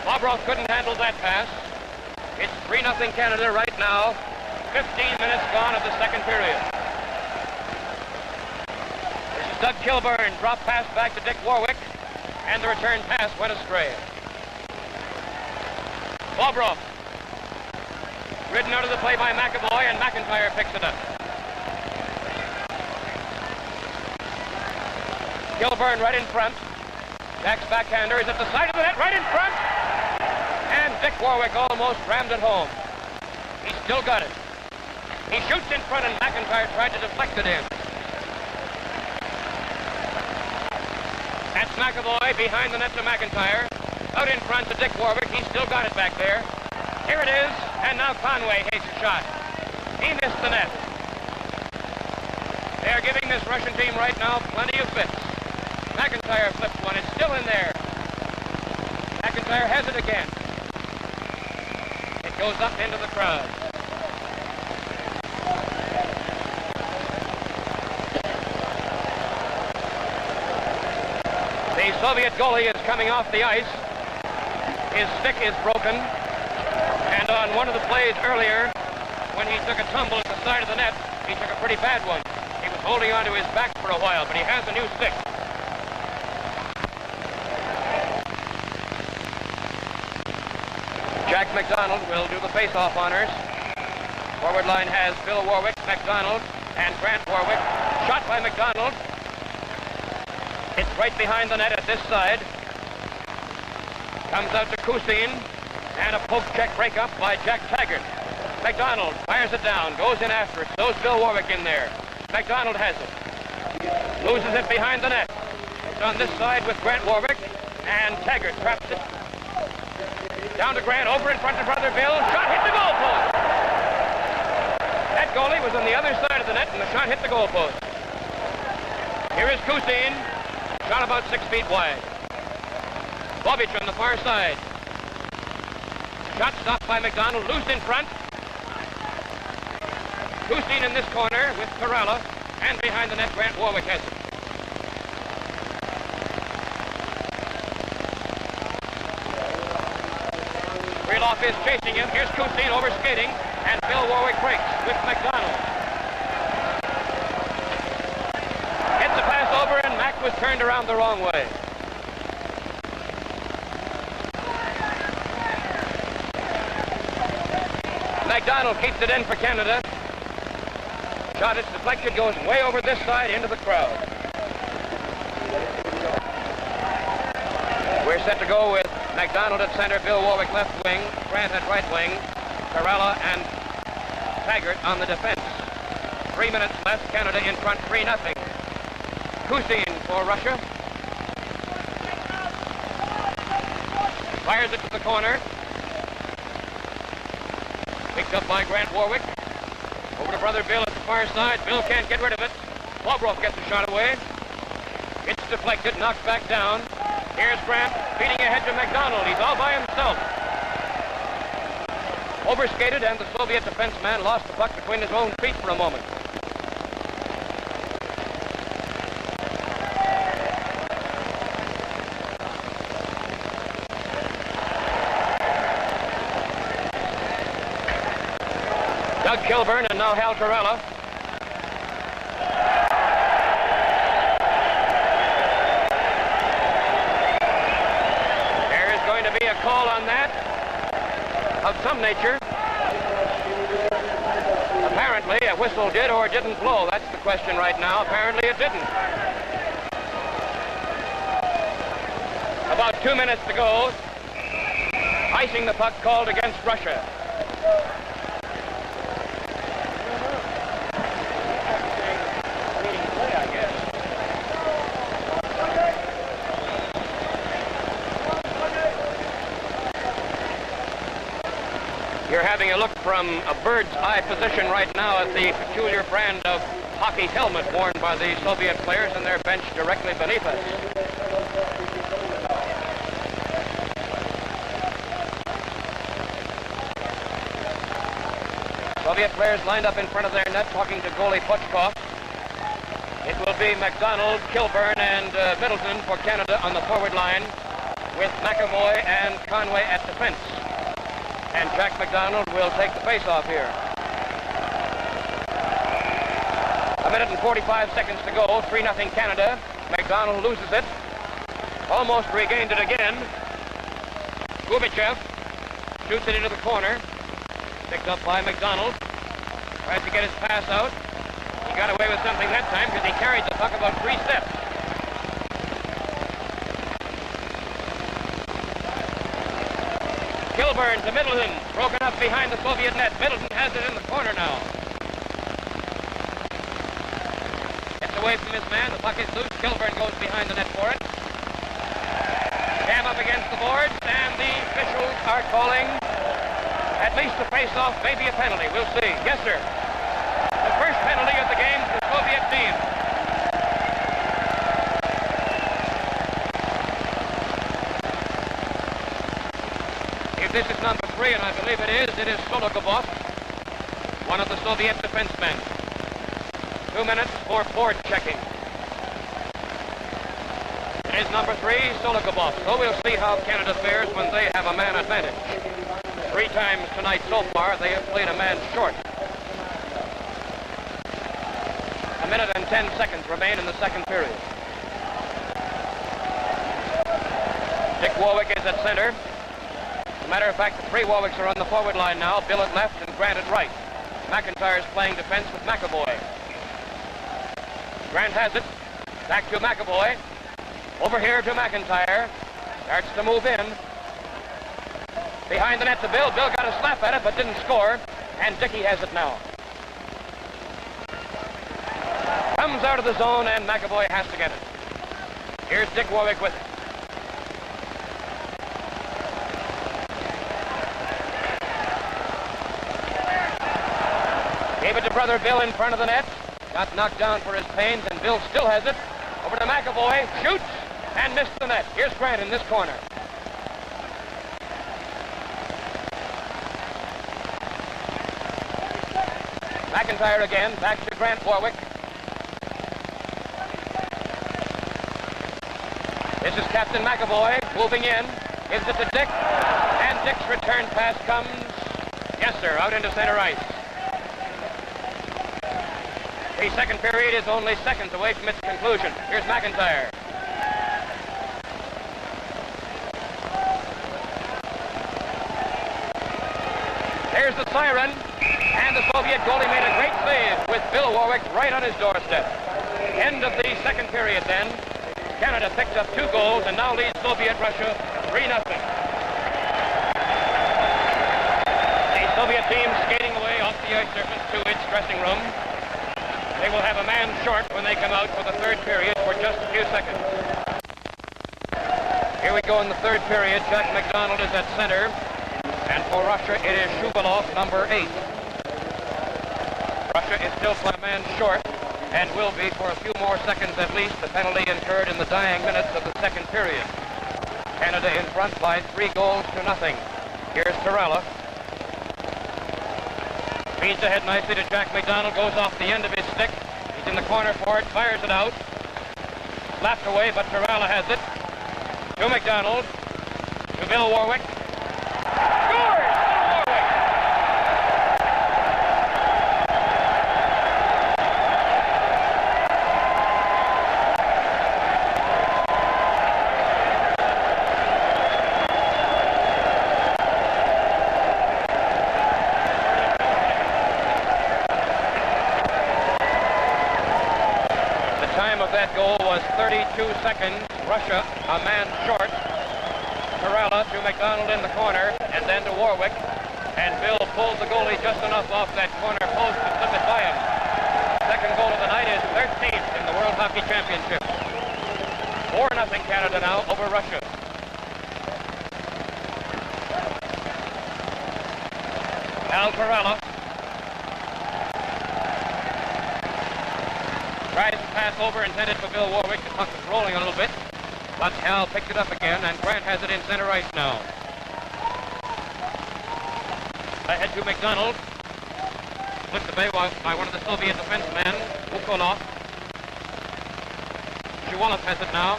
Bobrov couldn't handle that pass. It's 3-0 Canada right now. 15 minutes gone of the second period. This is Doug Kilburn. Drop pass back to Dick Warwick. And the return pass went astray. Bobrov. Ridden out of the play by McAvoy, and McIntyre picks it up. Kilburn right in front. Jack's backhander is at the side of the net, right in front. And Dick Warwick almost rammed it home. He's still got it. He shoots in front, and McIntyre tried to deflect it in. That's McAvoy behind the net to McIntyre. Out in front to Dick Warwick. He's still got it back there. Here it is, and now Conway takes a shot. He missed the net. They are giving this Russian team right now plenty of fits. McIntyre flips one. It's still in there. McIntyre has it again. It goes up into the crowd. The Soviet goalie is coming off the ice. His stick is broken. And on one of the plays earlier, when he took a tumble at the side of the net, he took a pretty bad one. He was holding onto his back for a while, but he has a new stick. Jack McDonald will do the face-off honors. Forward line has Bill Warwick, McDonald, and Grant Warwick. Shot by McDonald. It's right behind the net at this side. Comes out to Kusin. And a poke check breakup by Jack Taggart. McDonald fires it down, goes in after it. So's Bill Warwick in there. McDonald has it. Loses it behind the net. It's on this side with Grant Warwick, and Taggart traps it. Down to Grant, over in front of Brother Bill. Shot hit the goal post. That goalie was on the other side of the net, and the shot hit the goal post. Here is Kusin. Shot about 6 feet wide. Bobic on the far side. Shot stopped by McDonald, loose in front. Kusin in this corner with Perella, and behind the net, Grant Warwick has it. Goff is chasing him. Here's Kusin over skating, and Bill Warwick breaks with McDonald. Gets the pass over, and Mac was turned around the wrong way. McDonald keeps it in for Canada. Shot is deflected, goes way over this side into the crowd. We're set to go with McDonald at center, Bill Warwick left wing, Grant at right wing, Carella and Taggart on the defense. 3 minutes left, Canada in front 3-0. Kusin for Russia. Fires it to the corner. Picked up by Grant Warwick. Over to brother Bill at the far side. Bill can't get rid of it. Bobrov gets the shot away. It's deflected, knocked back down. Here's Grant feeding ahead to McDonald. He's all by himself. Overskated, and the Soviet defenseman lost the puck between his own feet for a moment. Doug Kilburn and now Hal Torella. There is going to be a call on that of some nature. Apparently a whistle did or didn't blow. That's the question right now. Apparently it didn't. About 2 minutes to go. Icing the puck called against Russia. You're having a look from a bird's eye position right now at the peculiar brand of hockey helmet worn by the Soviet players and their bench directly beneath us. Soviet players lined up in front of their net talking to goalie Pochkov. It will be McDonald, Kilburn, and Middleton for Canada on the forward line, with McAvoy and Conway at defense. And Jack McDonald will take the face-off here. 1 minute and 45 seconds to go. 3-0 Canada. McDonald loses it. Almost regained it again. Gubichev shoots it into the corner. Picked up by McDonald. Tries to get his pass out. He got away with something that time because he carried the puck about 3 steps. Kilburn to Middleton, broken up behind the Soviet net. Middleton has it in the corner now. Gets away from his man, the puck is loose. Kilburn goes behind the net for it. Jam up against the boards, and the officials are calling at least the face-off, maybe a penalty. We'll see. Yes, sir. The first penalty of the game for the Soviet team. This is number 3, and I believe it is Sologubov, one of the Soviet defensemen. 2 minutes for board checking. It is number 3, Sologubov. So we'll see how Canada fares when they have a man advantage. 3 times tonight so far, they have played a man short. 1 minute and 10 seconds remain in the second period. Dick Warwick is at center. As a matter of fact, the 3 Warwicks are on the forward line now. Bill at left and Grant at right. McIntyre is playing defense with McAvoy. Grant has it. Back to McAvoy. Over here to McIntyre. Starts to move in. Behind the net to Bill. Bill got a slap at it but didn't score. And Dickey has it now. Comes out of the zone and McAvoy has to get it. Here's Dick Warwick with it. Gave it to brother Bill in front of the net. Got knocked down for his pains, and Bill still has it. Over to McAvoy. Shoots and missed the net. Here's Grant in this corner. McIntyre again. Back to Grant Warwick. This is Captain McAvoy moving in. Gives it to Dick. And Dick's return pass comes, yes sir, out into center ice. The second period is only seconds away from its conclusion. Here's McIntyre. There's the siren, and the Soviet goalie made a great save with Bill Warwick right on his doorstep. End of the second period then. Canada picks up 2 goals and now leads Soviet Russia 3-0. The Soviet team skating away off the ice surface to its dressing room. They will have a man short when they come out for the third period for just a few seconds. Here we go in the third period. Jack McDonald is at center. And for Russia, it is Shuvalov, number 8. Russia is still a man short and will be for a few more seconds at least, the penalty incurred in the dying minutes of the second period. Canada in front by 3 goals to nothing. Here's Torella. Feeds ahead nicely to Jack McDonald, goes off the end of his stick. He's in the corner for it, fires it out. Slapped away, but Torella has it. To McDonald. To Bill Warwick. Scores! Bill Warwick! That goal was 32 seconds. Russia, a man short. Torella to McDonald in the corner, and then to Warwick. And Bill pulled the goalie just enough off that corner post to slip it by him. Second goal of the night is 13th in the World Hockey Championship. 4-0 Canada now over Russia. Al Torella. Tries to pass over, intended for Bill Warwick. The puck is rolling a little bit, but Al picked it up again, and Grant has it in center ice now. Ahead to McDonald. Flipped away by one of the Soviet defensemen, Ukolov. Shuvalov has it now.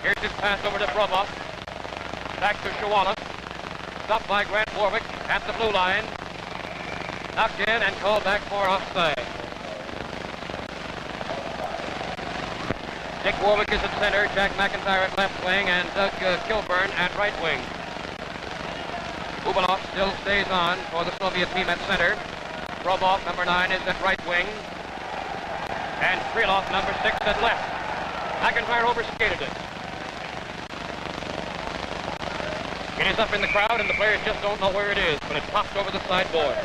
Here's his pass over to Brobov. Back to Shuvalov. Stopped by Grant Warwick at the blue line. Knocked in and called back for offside. Dick Warwick is at center, Jack McIntyre at left wing, and Doug Kilburn at right wing. Ubalov still stays on for the Soviet team at center. Brobov, number 9, is at right wing. And Krylov, number 6, at left. McIntyre overskated it. It is up in the crowd, and the players just don't know where it is when it pops over the sideboard.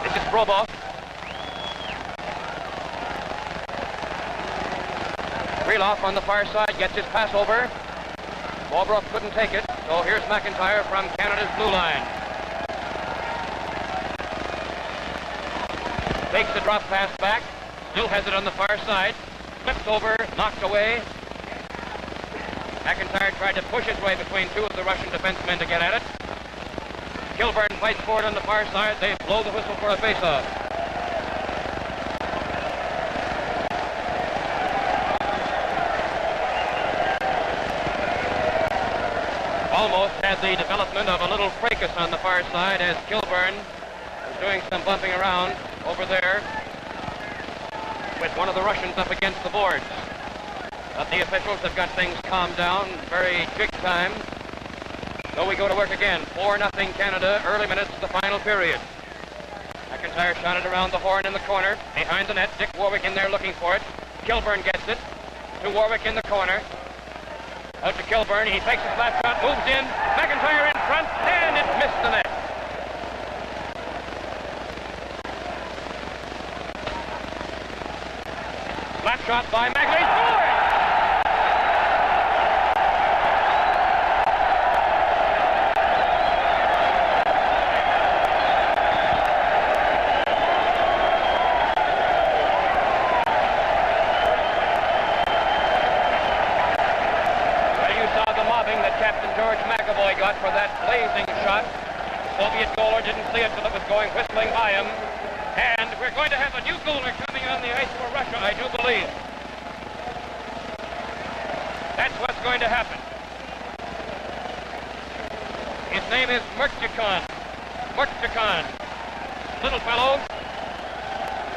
This is Brobov. Krylov on the far side gets his pass over. Bobrov couldn't take it, so here's McIntyre from Canada's blue line. Takes the drop pass back, still has it on the far side. Flips over, knocked away. McIntyre tried to push his way between 2 of the Russian defensemen to get at it. Kilburn fights for it on the far side. They blow the whistle for a face-off. Almost had the development of a little fracas on the far side as Kilburn was doing some bumping around over there with one of the Russians up against the boards. But the officials have got things calmed down, very big time. So we go to work again. 4-0 Canada, early minutes of the final period. McIntyre shot it around the horn in the corner, behind the net. Dick Warwick in there looking for it. Kilburn gets it to Warwick in the corner. Out to Kilburn, he takes a flat shot, moves in, McIntyre in front, and it missed the net. Flat shot by Magley, scored! For that blazing shot. The Soviet goaler didn't see it till it was going whistling by him. And we're going to have a new goaler coming on the ice for Russia, I do believe. That's what's going to happen. His name is Merchikon. Little fellow.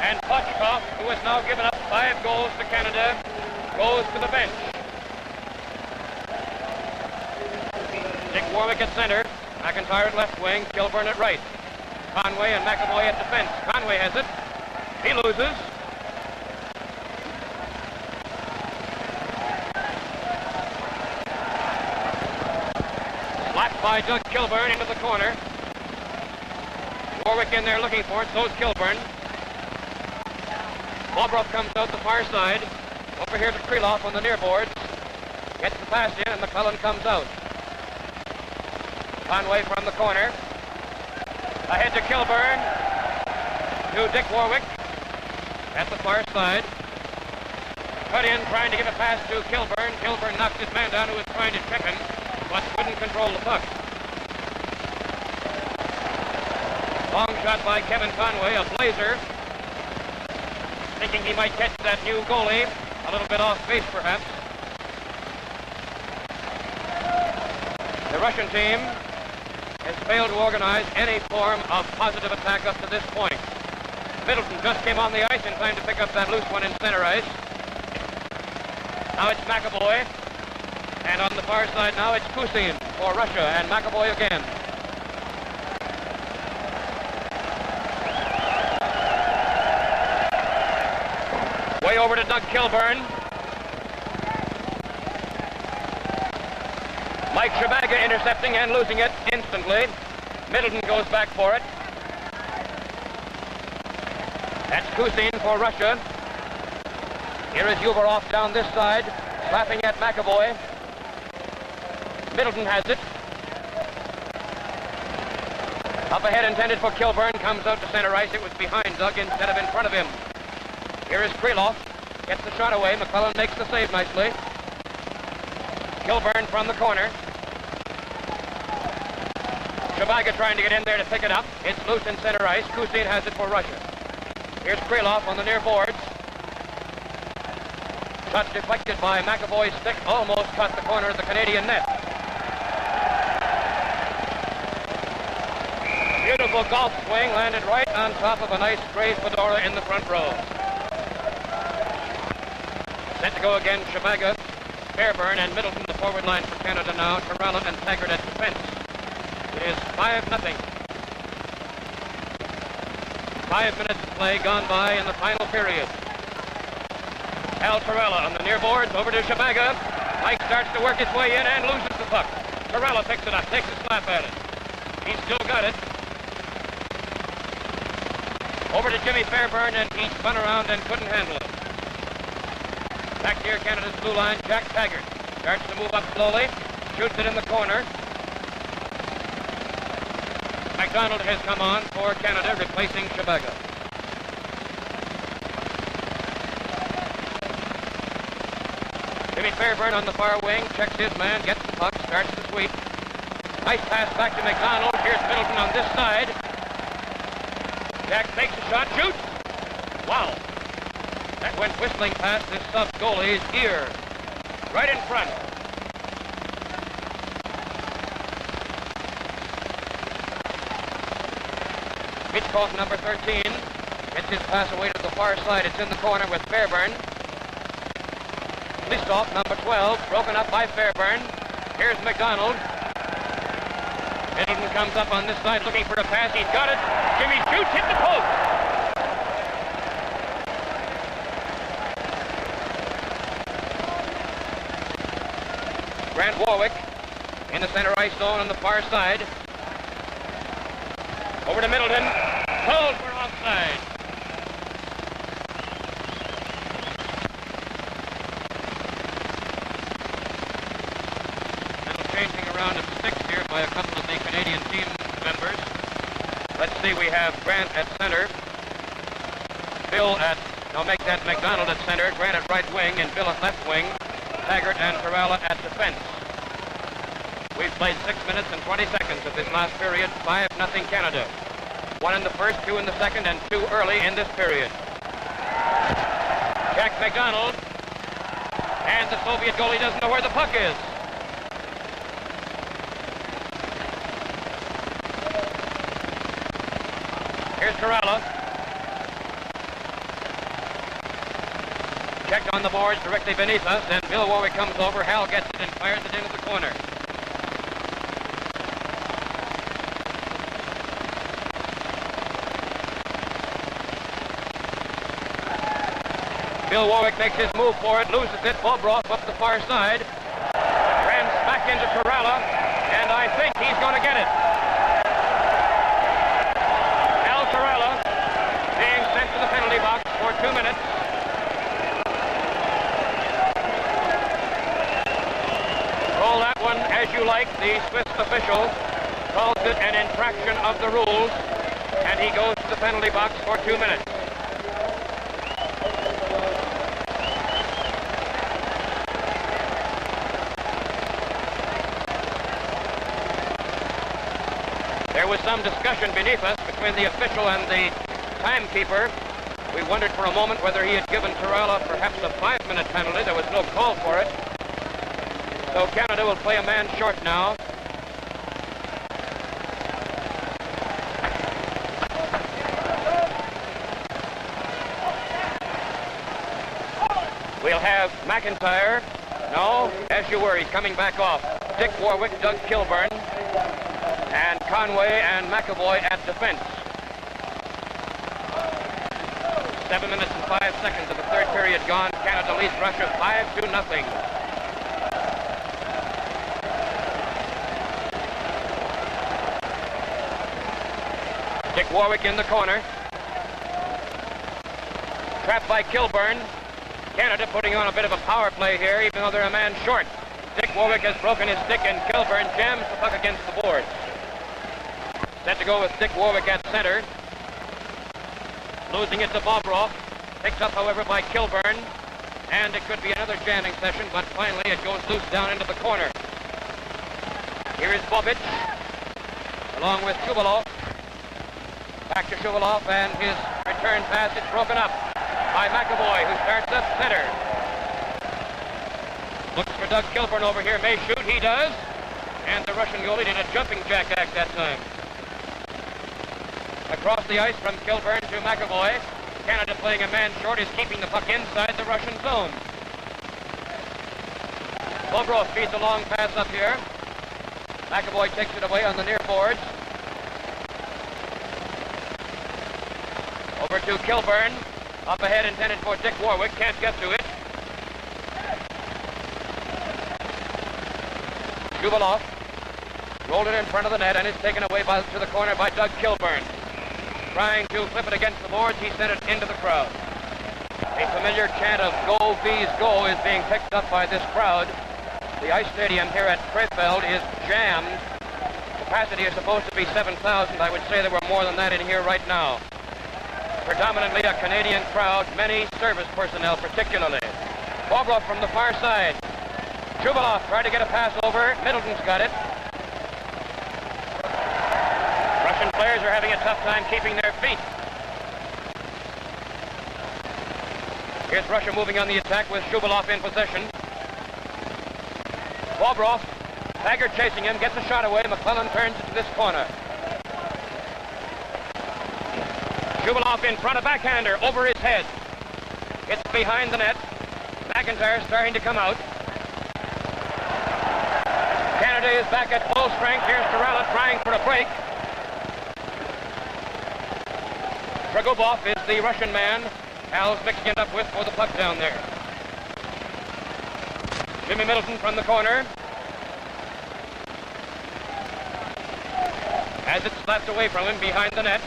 And Potchkov, who has now given up 5 goals to Canada, goes to the bench. Dick Warwick at center. McIntyre at left wing. Kilburn at right. Conway and McAvoy at defense. Conway has it. He loses. Slapped by Doug Kilburn into the corner. Warwick in there looking for it. So's Kilburn. Bobrov comes out the far side. Over here to Krylov on the near boards. Gets the pass in and McClellan comes out. Conway from the corner. Ahead to Kilburn. To Dick Warwick. At the far side. Cut in trying to give a pass to Kilburn. Kilburn knocks his man down who was trying to check him, but couldn't control the puck. Long shot by Kevin Conway, a blazer. Thinking he might catch that new goalie. A little bit off base, perhaps. The Russian team has failed to organize any form of positive attack up to this point. Middleton just came on the ice in time to pick up that loose one in center ice. Now it's McAvoy. And on the far side now it's Kusin for Russia, and McAvoy again. Way over to Doug Kilburn. Mike Shabaga intercepting and losing it instantly. Middleton goes back for it. That's Kusin for Russia. Here is Uberov down this side, slapping at McAvoy. Middleton has it. Up ahead intended for Kilburn, comes out to center ice. It was behind Doug instead of in front of him. Here is Krylov, gets the shot away. McClellan makes the save nicely. Kilburn from the corner. Shabaga trying to get in there to pick it up. It's loose in center ice. Kusin has it for Russia. Here's Krylov on the near boards. Shot deflected by McAvoy's stick. Almost caught the corner of the Canadian net. Beautiful golf swing, landed right on top of a nice gray fedora in the front row. Set to go again, Shabaga, Fairburn, and Middleton, the forward line for Canada now. Torella and Taggart at defense. It is 5-0. 5 minutes of play gone by in the final period. Al Torella on the near boards, over to Shabaga. Mike starts to work his way in and loses the puck. Torella picks it up, takes a slap at it. He's still got it. Over to Jimmy Fairburn, and he spun around and couldn't handle it. Back here, Canada's blue line, Jack Taggart. Starts to move up slowly, shoots it in the corner. McDonald has come on for Canada, replacing Shabaga. Jimmy Fairburn on the far wing, checks his man, gets the puck, starts to sweep. Nice pass back to McDonald. Here's Middleton on this side. Jack takes a shot, shoots. Wow. That went whistling past this sub-goalie's ear. Right in front. Hitchcock, number 13, gets his pass away to the far side. It's in the corner with Fairburn. Listov, number 12, broken up by Fairburn. Here's McDonald. Middleton comes up on this side looking for a pass. He's got it. Jimmy shoots, hit the post. Grant Warwick in the center ice zone on the far side. Over to Middleton. Called for offside. Changing around at the sticks here by a couple of the Canadian team members. Let's see, we have Grant at center. Bill at, no, make that McDonald at center. Grant at right wing and Bill at left wing. Taggart and Torella at defense. We've played 6 minutes and 20 seconds of this last period. 5-0 Canada. 1 in the first, 2 in the second, and 2 early in this period. Jack McDonald And the Soviet goalie doesn't know where the puck is. Here's Torella. Checked on the boards directly beneath us, and Bill Warwick comes over. Hal gets it and fires it into the corner. Bill Warwick makes his move for it, loses it. Bobrov up the far side. Rams back into Torella, and I think he's going to get it. Al Torella being sent to the penalty box for 2 minutes. Call that one as you like. The Swiss official calls it an infraction of the rules, and he goes to the penalty box for 2 minutes. There was some discussion beneath us between the official and the timekeeper. We wondered for a moment whether he had given Torella perhaps a 5-minute penalty. There was no call for it. So Canada will play a man short now. We'll have McIntyre. No, as you were, he's coming back off. Dick Warwick, Doug Kilburn, and Conway and McAvoy at defense. 7 minutes and 5 seconds of the third period gone. Canada leads Russia 5-0. Dick Warwick in the corner. Trapped by Kilburn. Canada putting on a bit of a power play here, even though they're a man short. Dick Warwick has broken his stick, and Kilburn jams the puck against the boards. Set to go with Dick Warwick at center. Losing it to Bobrov. Picked up, however, by Kilburn. And it could be another jamming session, but finally it goes loose down into the corner. Here is Bobic, along with Shuvalov. Back to Shuvalov, and his return pass is broken up by McAvoy, who starts up center. Looks for Doug Kilburn over here. May shoot. He does. And the Russian goalie did a jumping jack act that time. Across the ice from Kilburn to McAvoy. Canada playing a man short is keeping the puck inside the Russian zone. Bobrov feeds a long pass up here. McAvoy takes it away on the near boards. Over to Kilburn. Up ahead intended for Dick Warwick. Can't get to it. Shuvalov rolled it in front of the net and is taken away to the corner by Doug Kilburn. Trying to flip it against the boards, he sent it into the crowd. A familiar chant of "Go Vees Go" is being picked up by this crowd. The ice stadium here at Krefeld is jammed. Capacity is supposed to be 7,000. I would say there were more than that in here right now. Predominantly a Canadian crowd, many service personnel particularly. Bobrov from the far side. Shuvalov tried to get a pass over. Middleton's got it. Russian players are having a tough time keeping their feet. Here's Russia moving on the attack with Shuvalov in possession. Bobrov, Taggart chasing him, gets a shot away. McClellan turns it to this corner. Shuvalov in front, a backhander over his head. It's behind the net. McIntyre starting to come out. Canada is back at full strength. Here's Torella trying for a break. Dragubov is the Russian man Al's mixing it up with for the puck down there. Jimmy Middleton from the corner. As it slapped away from him behind the net.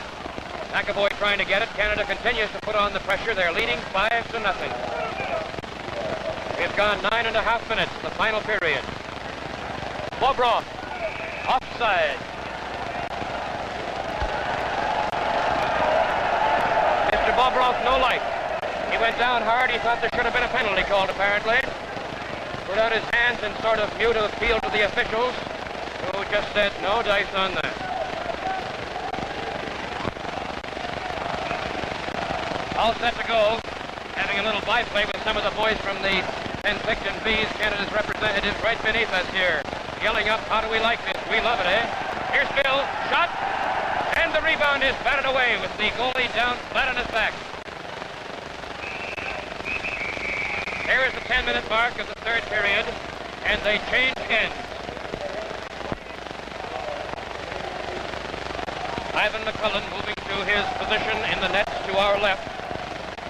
McAvoy trying to get it. Canada continues to put on the pressure. They're leading 5-0. We've gone 9.5 minutes, the final period. Bobrov, offside. Mr. Bobrov, no light. He went down hard. He thought there should have been a penalty called, apparently. Put out his hands and sort of mute appeal to the officials, who just said no dice on that. All set to go. Having a little byplay with some of the boys from the Penticton Vees, Canada's representative, right beneath us here, yelling up, how do we like this? We love it, eh? Here's Bill, shot, and the rebound is batted away with the goalie down flat on his back. There is the 10-minute mark of the third period, and they change ends. Ivan McCullen, moving to his position in the nets to our left,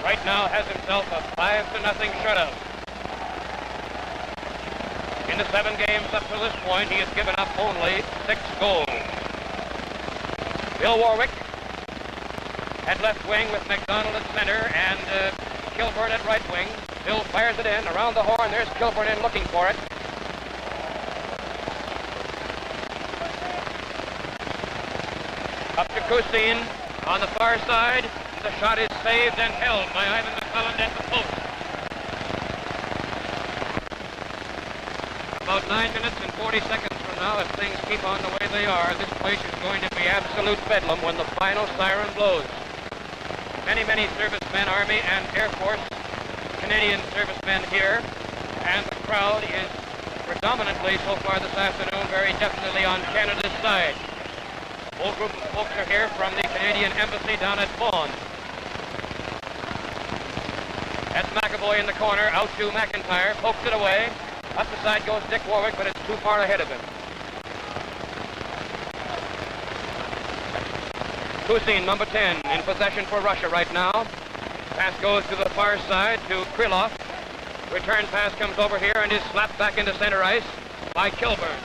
right now has himself a 5-0 shutout. In the 7 games up to this point, he has given up only 6 goals. Bill Warwick at left wing with McDonald at center and Kilburn at right wing. Bill fires it in, around the horn, there's Kilburn in looking for it. Up to Cousin on the far side. The shot is saved and held by Ivan McCullen at the post. About 9 minutes and 40 seconds from now, if things keep on the way they are, this place is going to be absolute bedlam when the final siren blows. Many, many servicemen, Army and Air Force, Canadian servicemen here, and the crowd is predominantly, so far this afternoon, very definitely on Canada's side. A whole group of folks are here from the Canadian Embassy down at Vaughan. That's McAvoy in the corner, out to McIntyre, pokes it away. Up the side goes Dick Warwick, but it's too far ahead of him. Cousin, number 10, in possession for Russia right now. Pass goes to the far side to Krylov. Return pass comes over here and is slapped back into center ice by Kilburn.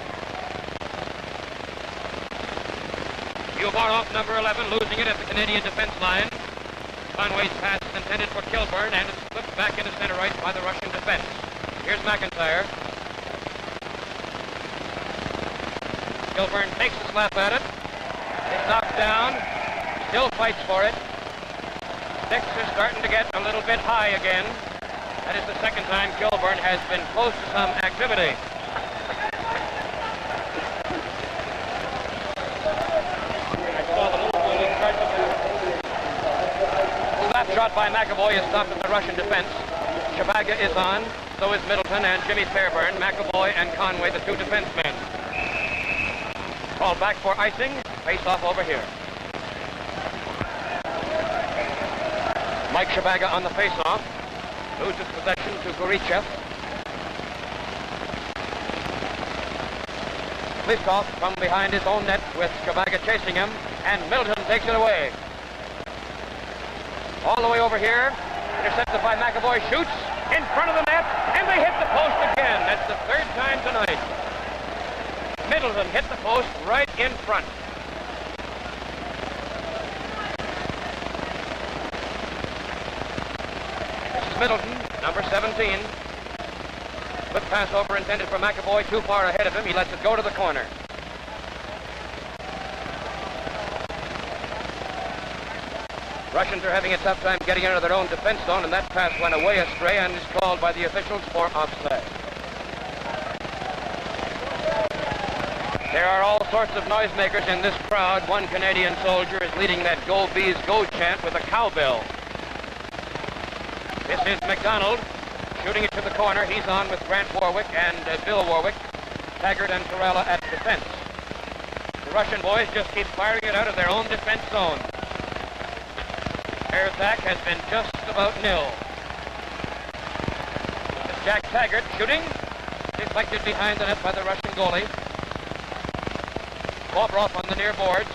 Uvarov, number 11, losing it at the Canadian defense line. Conway's pass is intended for Kilburn, and it's flipped back into center ice by the Russian defense. Here's McIntyre. Kilburn takes a slap at it. It's knocked down. Still fights for it. Sticks are starting to get a little bit high again. That is the second time Kilburn has been close to some activity. Slap shot by McAvoy is stopped at the Russian defense. Shabaga is on, so is Middleton and Jimmy Fairburn, McAvoy and Conway, the 2 defensemen. Called back for icing, face off over here. Mike Shabaga on the face-off, loses possession to Gorichev. Klivkov from behind his own net with Shabaga chasing him, and Middleton takes it away. All the way over here, intercepted by McAvoy, shoots in front of the net, and they hit the post again. That's the 3rd time tonight. Middleton hit the post right in front. This is Middleton, number 17. Flip pass over intended for McAvoy, too far ahead of him. He lets it go to the corner. Russians are having a tough time getting into their own defense zone, and that pass went away astray and is called by the officials for offside. There are all sorts of noisemakers in this crowd. One Canadian soldier is leading that Go Bees Go chant with a cowbell. This is McDonald shooting it to the corner. He's on with Grant Warwick and Bill Warwick, Taggart and Torella at defense. The Russian boys just keep firing it out of their own defense zone. Air attack has been just about nil. It's Jack Taggart shooting, deflected behind the net by the Russian goalie. Bobrov on the near boards,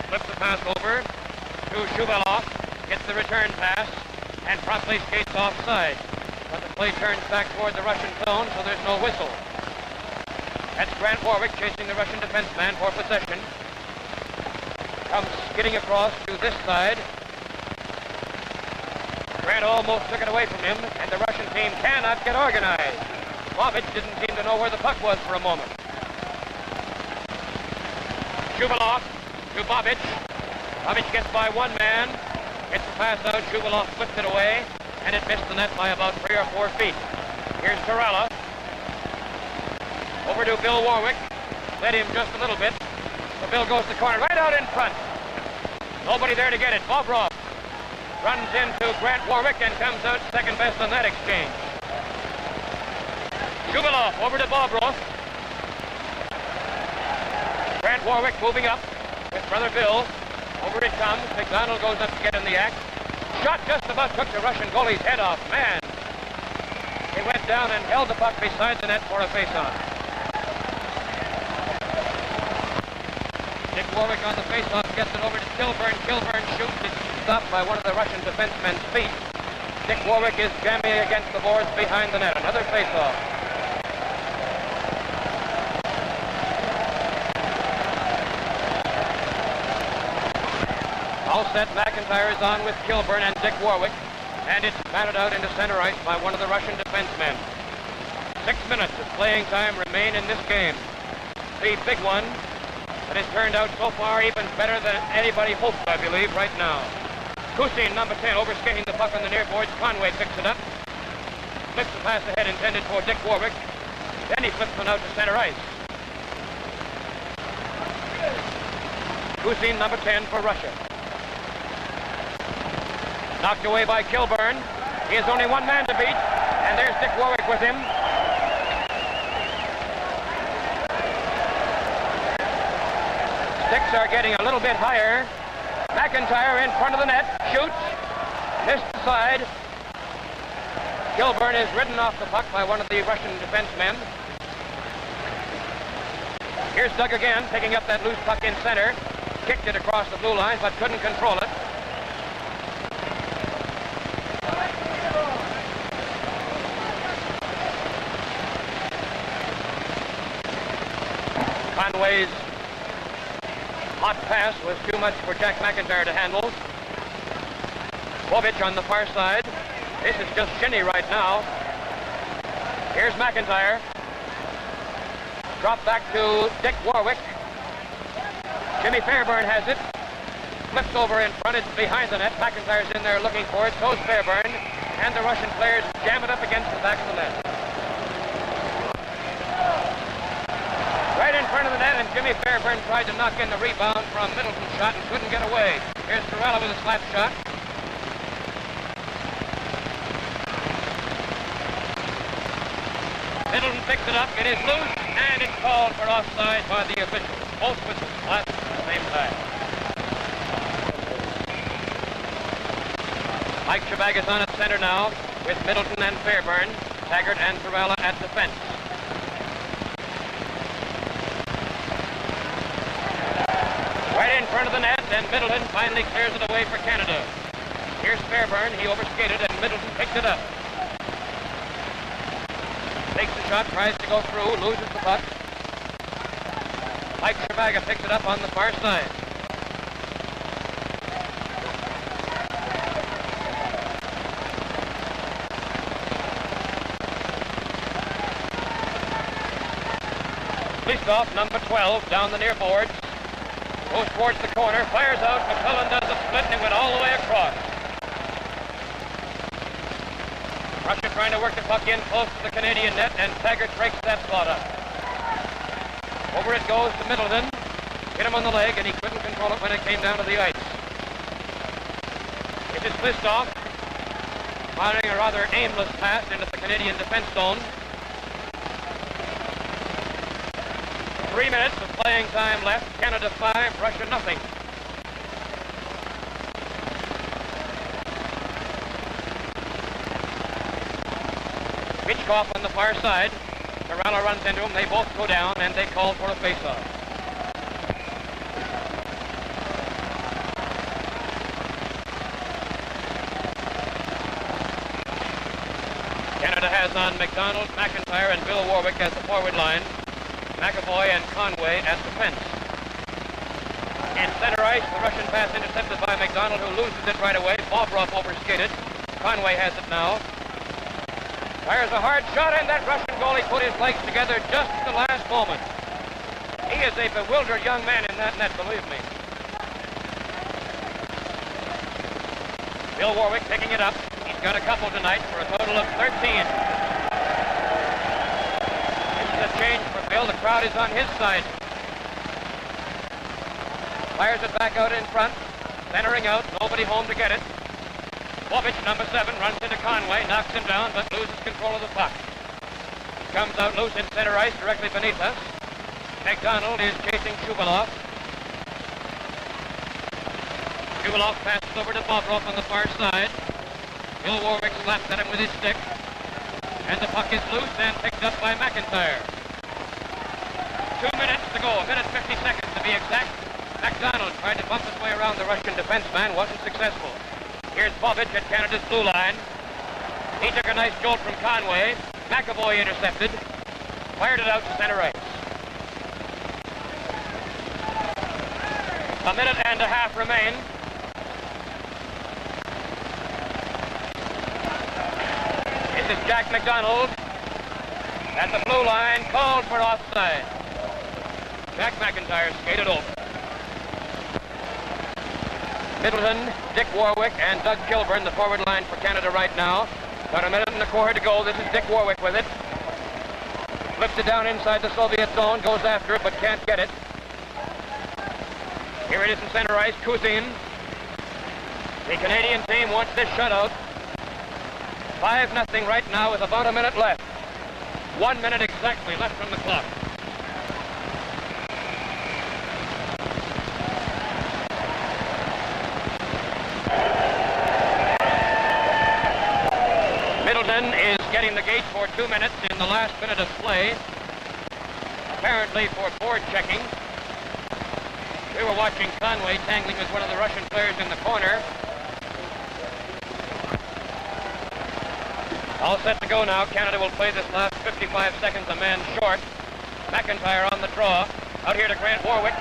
flips the pass over to Shuvalov, gets the return pass, and promptly skates offside. But the play turns back toward the Russian zone, so there's no whistle. That's Grant Warwick chasing the Russian defenseman for possession. Comes skidding across to this side. Grant almost took it away from him, and the Russian team cannot get organized. Bobic didn't seem to know where the puck was for a moment. Shuvalov to Bobic. Bobic gets by one man, gets the pass out, Shuvalov flipped it away, and it missed the net by about 3 or 4 feet. Here's Torella. Over to Bill Warwick. Led him just a little bit. So Bill goes to the corner, right out in front. Nobody there to get it. Bobrov runs into Grant Warwick and comes out second best on that exchange. Shubilov over to Bobroff. Grant Warwick moving up with brother Bill. Over it comes. McDonald goes up to get in the act. Shot just about took the Russian goalie's head off. Man, he went down and held the puck beside the net for a face-off. Dick Warwick on the face-off gets it over to Kilburn. Kilburn shoots. It's stopped by one of the Russian defensemen's feet. Dick Warwick is jamming against the boards behind the net. Another face-off. All set, McIntyre is on with Kilburn and Dick Warwick, and it's batted out into center ice by one of the Russian defensemen. 6 minutes of playing time remain in this game. The big one that has turned out so far even better than anybody hoped, I believe, right now. Kusin, number 10, overskating the puck on the near boards. Conway picks it up, flips the pass ahead intended for Dick Warwick. Then he flips one out to center ice. Kusin, number 10 for Russia. Knocked away by Kilburn. He has only one man to beat, and there's Dick Warwick with him. Sticks are getting a little bit higher. McIntyre in front of the net, shoots, missed the side. Kilburn is ridden off the puck by one of the Russian defensemen. Here's Doug again, picking up that loose puck in center. Kicked it across the blue line, but couldn't control it. Conway's hot pass was too much for Jack McIntyre to handle. Bobic on the far side. This is just shinny right now. Here's McIntyre. Drop back to Dick Warwick. Jimmy Fairburn has it. Flips over in front. It's behind the net. McIntyre's in there looking for it. So's Fairburn. And the Russian players jam it up against the back of the net. Right in front of the net, and Jimmy Fairburn tried to knock in the rebound from Middleton's shot and couldn't get away. Here's Torella with a slap shot. Middleton picks it up, it is loose, and it's called for offside by the officials. Both whistles blast at the same time. Mike Chabaga's on at center now, with Middleton and Fairburn, Taggart and Torella at defense. Right in front of the net, and Middleton finally clears it away for Canada. Here's Fairburn. He overskated, and Middleton picked it up. Takes the shot, tries to go through, loses the puck. Mike Chabaga picks it up on the far side. Listoff, number 12, down the near boards. Goes towards the corner, fires out. McCullen does a split, and he went all the way across. Russia trying to work the puck in close to the Canadian net, and Taggart breaks that spot up. Over it goes to Middleton. Hit him on the leg, and he couldn't control it when it came down to the ice. It is Listoff firing a rather aimless pass into the Canadian defense zone. 3 minutes of playing time left. Canada 5, Russia nothing. Hitchcock on the far side. Torella runs into him. They both go down, and they call for a face-off. Canada has on McDonald, McIntyre, and Bill Warwick as the forward line. McAvoy and Conway at defense. In center ice, the Russian pass intercepted by McDonald, who loses it right away. Bobroff overskated. Conway has it now. Fires a hard shot, and that Russian goalie put his legs together just at the last moment. He is a bewildered young man in that net, believe me. Bill Warwick picking it up. He's got a couple tonight for a total of 13. A change for Bill. The crowd is on his side. Fires it back out in front. Centering out. Nobody home to get it. Bobic, number 7, runs into Conway, knocks him down, but loses control of the puck. comes out loose in center ice directly beneath us. McDonald is chasing Shuvalov. Shuvalov passes over to Bobrov on the far side. Bill Warwick slaps at him with his stick. And the puck is loose and picked up by McIntyre. 2 minutes to go, a minute 50 seconds to be exact. McDonald tried to bump his way around the Russian defenseman, wasn't successful. Here's Bobic at Canada's blue line. He took a nice jolt from Conway. McAvoy intercepted, fired it out to center ice. A minute and a half remain. This is Jack McDonald at the blue line, called for offside. Jack McIntyre skated over. Middleton, Dick Warwick, and Doug Kilburn, the forward line for Canada right now. About a minute and a quarter to go. This is Dick Warwick with it. Flips it down inside the Soviet zone, goes after it, but can't get it. Here it is in center ice, Kuzin. The Canadian team wants this shutout. 5-0 right now with about a minute left. 1 minute exactly left from the clock. Middleton is getting the gate for 2 minutes in the last minute of play, apparently for board checking. We were watching Conway tangling with one of the Russian players in the corner. All set to go now. Canada will play this last 55 seconds a man short. McIntyre on the draw. Out here to Grant Warwick.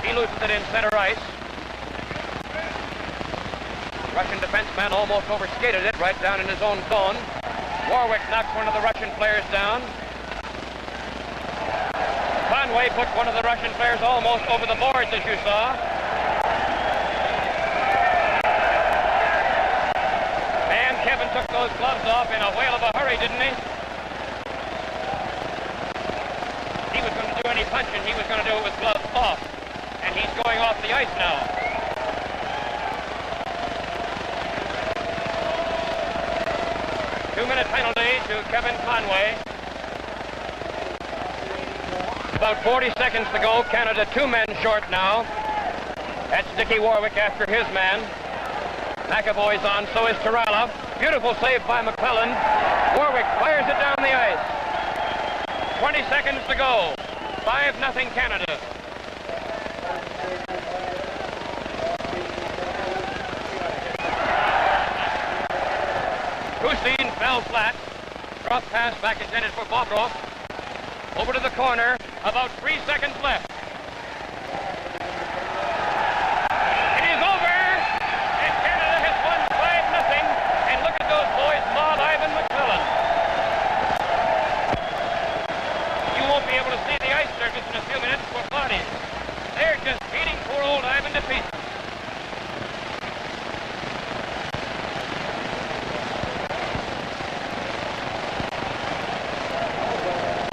He loses it in center ice. Russian defenseman almost overskated it right down in his own zone. Warwick knocks one of the Russian players down. Conway put one of the Russian players almost over the boards, as you saw. And Kevin took those gloves off in a whale of a hurry, didn't he? He was going to do any punching, he was going to do it with gloves off. And he's going off the ice now. Two-minute penalty to Kevin Conway. About 40 seconds to go. Canada 2 men short now. That's Dickie Warwick after his man. McAvoy's on, so is Tarala. Beautiful save by McClellan. Warwick fires it down the ice. 20 seconds to go. 5-0 Canada. Kuzin fell flat. Drop pass back intended for Bobrov. Over to the corner. About 3 seconds left. It is over. And Canada has won 5-0. And look at those boys mob Ivan McClellan. You won't be able to see the ice surface in a few minutes for bodies. They're just beating poor old Ivan to pieces.